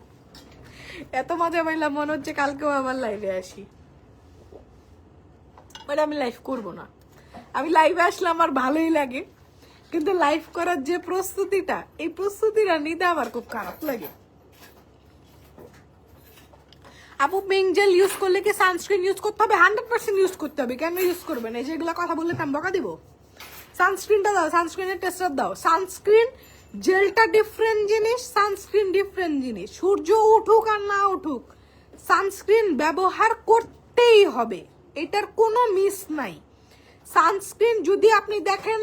এত মজা পাইলাম মনে হচ্ছে কালকেও আবার লাইভে আসি। মানে আমি লাইভ করবো না, আমি লাইভে আসলে আমার ভালোই লাগে, কিন্তু লাইভ করার যে প্রস্তুতিটা, এই প্রস্তুতিটা নিতে আমার খুব খারাপ লাগে। আপু পিঙ্ক জেল ইউজ করলে কি সানস্ক্রিন ইউজ করতে হবে? 100% ইউজ করতে হবে। কেন ইউজ করবেন? এই যেগুলো কথা বললে আমি বকা দিব? সানস্ক্রিনটা দাও, সানস্ক্রিনের টেস্টার দাও। সানস্ক্রিন জেলটা ডিফারেন্ট জিনিস, সানস্ক্রিন ডিফারেন্ট জিনিস। সূর্য উঠুক আর না উঠুক, সানস্ক্রিন ব্যবহার করতেই হবে, এটার কোনো মিস নাই। সানস্ক্রিন যদি আপনি দেখেন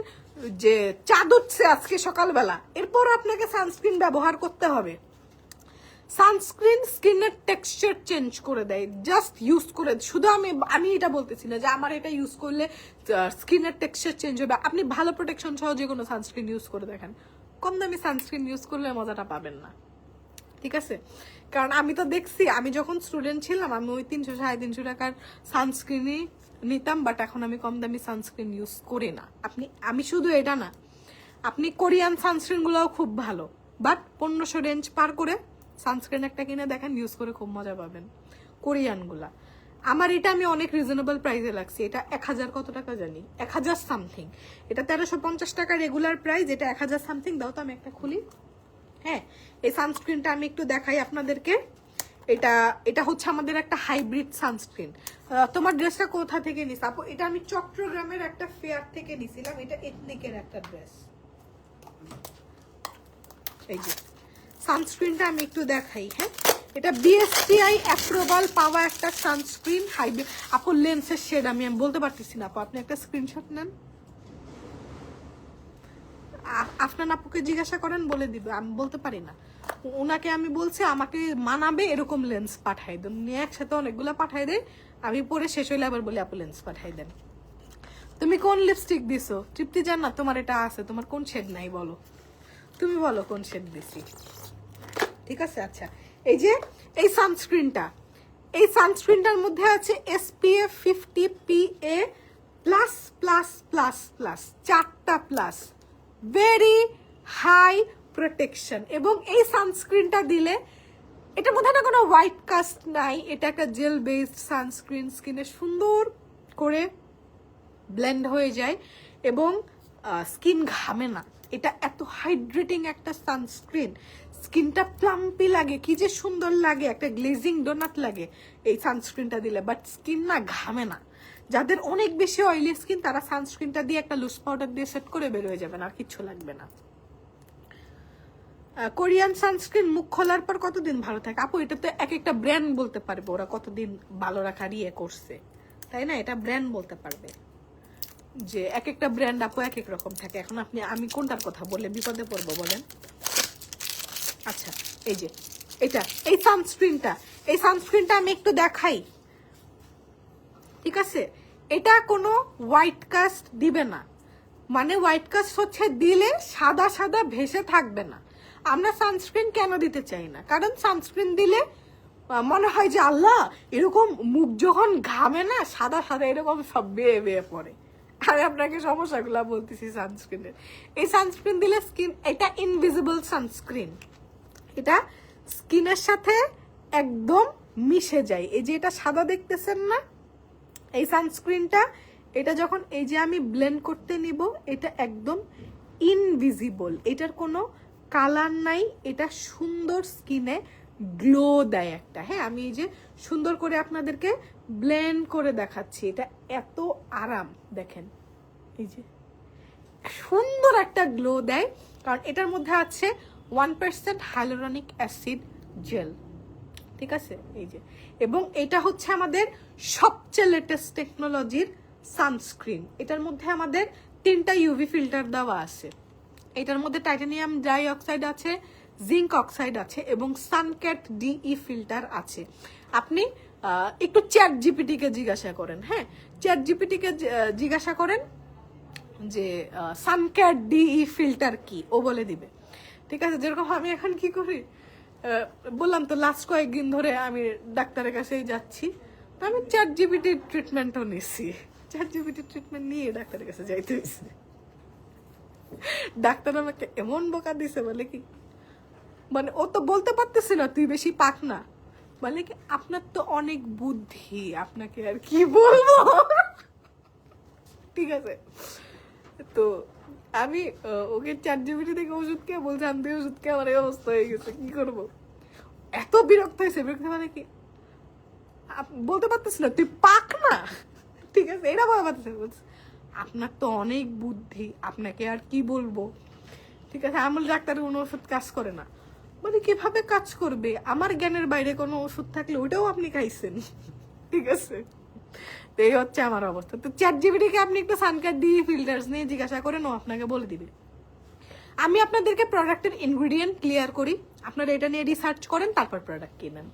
যে চাঁদ উঠছে আজকে সকালবেলা, এরপর আপনাকে সানস্ক্রিন ব্যবহার করতে হবে। সানস্ক্রিন স্কিনের টেক্সচার চেঞ্জ করে দেয়, জাস্ট ইউজ করে। শুধু আমি এটা বলতেছি না যে আমার এটা ইউজ করলে স্কিনের টেক্সচার চেঞ্জ হবে। আপনি ভালো প্রোটেকশন সহ যে কোনো সানস্ক্রিন ইউজ করে দেখেন, কম দামি সানস্ক্রিন ইউজ করলে মজাটা পাবেন না, ঠিক আছে? কারণ আমি তো দেখছি, আমি যখন স্টুডেন্ট ছিলাম আমি ওই 300-350 টাকার সানস্ক্রিনই নিতাম, বাট এখন আমি কম দামি সানস্ক্রিন ইউজ করি না। আমি শুধু এটা না, আপনি কোরিয়ান সানস্ক্রিনগুলোও খুব ভালো, বাট 1500 রেঞ্জ পার করে সানস্ক্রিন একটা কিনে দেখেন, ইউজ করে খুব মজা পাবেন কোরিয়ানগুলা। আমার এটা আমি অনেক রিজনেবল প্রাইসে লাগছে। এটা 1000 কত টাকা জানি, 1000 সামথিং। এটা 1350 টাকা রেগুলার প্রাইস, এটা 1000 সামথিং। দাও তো আমি একটা খুলি। হ্যাঁ, এই সানস্ক্রিনটা আমি একটু দেখাই আপনাদেরকে। এটা হচ্ছে আমাদের একটা হাইব্রিড সানস্ক্রিন। তোমার ড্রেসটা কোথা থেকে নিস আপু? এটা আমি চট্টগ্রামের একটা ফেয়ার থেকে নিছিলাম। এটা এথনিকের একটা ড্রেস। এই যে সানস্ক্রিনটা আমি একটু দেখাই। হ্যাঁ, এটা বিএসটিআই অ্যাপ্রুভাল পাওয়া একটা সানস্ক্রিন হাইব্রিড। আপু লেন্সের শেড আমি বলতে পারতেছি না আপু, আপনি একটা স্ক্রিনশট নেন, আপনার আপুকে জিজ্ঞাসা করেন, বলে দিবে, আমি বলতে পারি না। ওনাকে আমি বলছি আমাকে মানাবে এরকম লেন্স পাঠাই দেন, নিয়ে একসাথে অনেকগুলো পাঠাই দেয়। আমি পরে শেষ হইলে আবার বলি আপু লেন্স পাঠাই দেন। তুমি কোন লিপস্টিক দিছো? তৃপ্তি জান না তোমার এটা আছে, তোমার কোন শেড নাই বলো, তুমি বলো কোন শেড দিছি, ঠিক আছে? আচ্ছা, এই যে এই সানস্ক্রিনটার মধ্যে আছে SPF 50 PA++++, 4টা প্লাস, ভেরি হাই প্রোটেকশন। এবং এই সানস্ক্রিনটা দিলে এটার মধ্যে না কোনো হোয়াইট কাস্ট নাই, এটা একটা জেল বেসড সানস্ক্রিন, স্কিনে সুন্দর করে ব্লেন্ড হয়ে যায় এবং স্কিন ঘামে না। এটা এত হাইড্রেটিং একটা সানস্ক্রিন, স্কিনটা প্লাম্পি লাগে, কি যে সুন্দর লাগে, একটা গ্লেজিং ডোনাট লাগে এই সানস্ক্রিনটা দিলে, বাট স্কিন না ঘামে না। যাদের অনেক বেশি অয়েলি স্কিন তারা সানস্ক্রিনটা দিয়ে একটা লুজ পাউডার দিয়ে সেট করে বের হয়ে যাবে না, আর কিচ্ছু লাগবে না। কোরিয়ান সানস্ক্রিন মুখ খোলার পর কতদিন ভালো থাকে? আপু এটা তো এক একটা ব্র্যান্ড বলতে পারবে ওরা কতদিন ভালো রাখার ইয়ে করছে, তাই না? এটা ব্র্যান্ড বলতে পারবে, যে এক একটা ব্র্যান্ড আপু এক এক রকম থাকে। এখন আমি কোনটার কথা বললে বিপদে পড়বো বলেন? আচ্ছা, এই যে এই সানস্ক্রিনটা আমি একটু দেখাই, ঠিক আছে? এটা কোনো হোয়াইট কাস্ট দিবে না, মানে হোয়াইট কাস্ট হচ্ছে দিলে সাদা সাদা ভেসে থাকবে না। আমরা সানস্ক্রিন কেন দিতে চাই না? কারণ সানস্ক্রিন দিলে মনে হয় যে আল্লাহ, এরকম মুখ যখন ঘামে না সাদা সাদা এরকম সব বেয়ে বেয়ে পড়ে। আমি আপনাকে সমস্যাগুলো বলতেছি সানস্ক্রিনের। এই সানস্ক্রিন দিলে স্কিন, এটা ইনভিজিবল সানস্ক্রিন, এটা স্কিনের সাথে একদম মিশে যায়। এই যে এটা সাদা দেখতেছেন না এই সানস্ক্রিনটা, এটা যখন এই যে আমি ব্লেন্ড করতে নিব এটা একদম ইনভিজিবল, এটার কোনো কালার নাই, এটা সুন্দর স্কিনে গ্লো দেয় একটা। হ্যাঁ, আমি এই যে সুন্দর করে আপনাদেরকে ব্লেন্ড করে দেখাচ্ছি, এটা এত আরাম, দেখেন এই যে সুন্দর একটা গ্লো দেয়, কারণ এটার মধ্যে আছে 1% হাইলোরনিক অ্যাসিড জেল, ঠিক আছে? এই যে, এবং এটা হচ্ছে আমাদের সবচেয়ে লেটেস্ট টেকনোলজির সানস্ক্রিন। এটার মধ্যে আমাদের 3টা ইউভি ফিল্টার দেওয়া আছে। এটার মধ্যে টাইটানিয়াম ডাই অক্সাইড আছে, জিঙ্ক অক্সাইড আছে এবং সানক্যাট ডিই ফিল্টার আছে। আপনি একটু চ্যাট জিপিটিকে জিজ্ঞাসা করেন, হ্যাঁ, চ্যাট জিপিটিকে জিজ্ঞাসা করেন যে সানক্যাট ডিই ফিল্টার কি, ও বলে দিবে, ঠিক আছে? যেরকম আমি এখন কি করি, বললাম তো লাস্ট কয়েকদিন ধরে আমি ডাক্তারের কাছেই যাচ্ছি, তো আমি চ্যাট জিপিটির ট্রিটমেন্টও নিচ্ছি। চ্যাট জিপিটির ট্রিটমেন্ট নিয়ে ডাক্তারের কাছে যাইতে হয়েছে। ডাক্তার আমাকে এমন বোকা দিছে, বলে কি, মানে ও তো বলতে পারতেছে না তুই বেশি পাক না, বলে কি আপনার তো অনেক বুদ্ধি, আপনাকে আর কি বলবো। ঠিক আছে, তো আমি ওকে চ্যাট জিপিটি থেকে ওষুধ খেয়ে বলছি আমি ওষুধ খেয়ে আমার এই অবস্থা হয়ে গেছে, কি করবো? এত বিরক্ত হয়েছে, বিরক্ত মানে কি বলতে পারতেছি না তুই পাক না, ঠিক আছে, এটা বলতে পারতেছে, বলছে আপনার তো অনেক বুদ্ধি, আপনাকে আর কি বলবো। ঠিক আছে, আমল ডাক্তারের কোনো ওষুধ কাজ করে না, মানে কিভাবে কাজ করবে? আমার জ্ঞানের বাইরে কোনো ওষুধ থাকলে ওইটাও আপনি খাইছেন, ঠিক আছে? তো এই হচ্ছে আমার অবস্থা। তো চ্যাট জিপিটিকে আপনি একটু সানক্যাট ডিই ফিল্টার্স নিয়ে জিজ্ঞাসা করেন, ও আপনাকে বলে দিবে। আমি আপনাদেরকে প্রোডাক্টের ইনগ্রিডিয়েন্ট ক্লিয়ার করি, আপনারা এটা নিয়ে রিসার্চ করেন, তারপর প্রোডাক্ট কিনেন।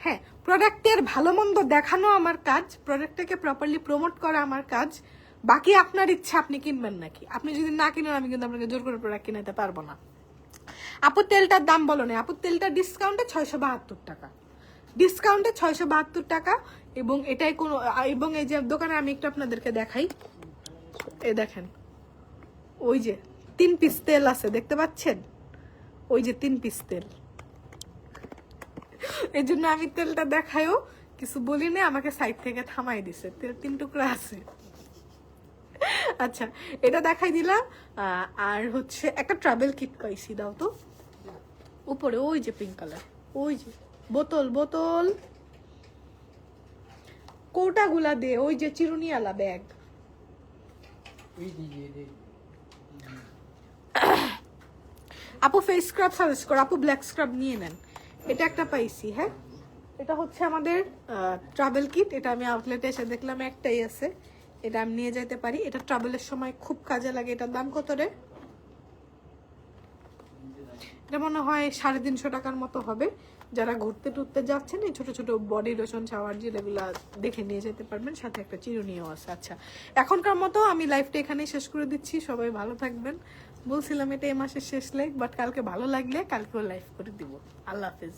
হ্যাঁ, প্রোডাক্টের ভালো মন্দ দেখানো আমার কাজ, প্রোডাক্টটাকে প্রপারলি প্রমোট করা আমার কাজ, বাকি আপনার ইচ্ছা আপনি কিনবেন নাকি। আপনি যদি না কিনেন আমি কিন্তু আপনাকে জোর করে প্রোডাক্ট কিনাতে পারবো না। আপুর তেলটার দাম বলো না, আপুর তেলটা ডিসকাউন্টে 672 টাকা, ডিসকাউন্টে 672 টাকা। এবং এটাই কোনো, এবং এই যে দোকানে আমি একটু আপনাদেরকে দেখাই, এই দেখেন ওই যে 3 পিস তেল আছে, দেখতে পাচ্ছেন? ওই যে 3 পিস তেল, এই জন্য আমি তেলটা দেখায়ও কিছু বলি না, আমাকে সাইড থেকে থামাই দিছে, তেল 3 টুকরা আছে। আচ্ছা, এটা দেখাই দিলাম। আর হচ্ছে একটা ট্রাভেল কিট পাইছি, দাও তো উপরে, ওই যে পিঙ্ক কালার, ওই যে বোতল কৌটাগুলা দে, ওই যে চিরুনিওয়ালা ব্যাগ। আপু ফেস স্ক্রাব সাজেস্ট করো, আপু ব্ল্যাক স্ক্রাব নিয়ে নেন। এটা একটা পাইছি, হ্যাঁ, এটা হচ্ছে আমাদের ট্রাভেল কিট, এটা আমি আউটলেটে এসে দেখলাম একটাই আছে, এটা আমি নিয়ে যেতে পারি, এটা ট্রাভেলের সময় খুব কাজে লাগে। এটার দাম কত রে? এটা মনে হয় 350 টাকার মতো হবে। যারা ঘুরতে টুরতে যাচ্ছেন এই ছোট ছোট বডি লোশন, শাওয়ার জেল এগুলো দেখে নিয়ে যেতে পারবেন, সাথে একটা চিরুনিও আছে। আচ্ছা, এখনকার মতো আমি লাইভটা এখানেই শেষ করে দিচ্ছি, সবাই ভালো থাকবেন। বলছিলাম এটা এই মাসের শেষ লাইভ, বাট কালকে ভালো লাগলে কালকেও লাইভ করে দিব। আল্লাহ হাফেজ।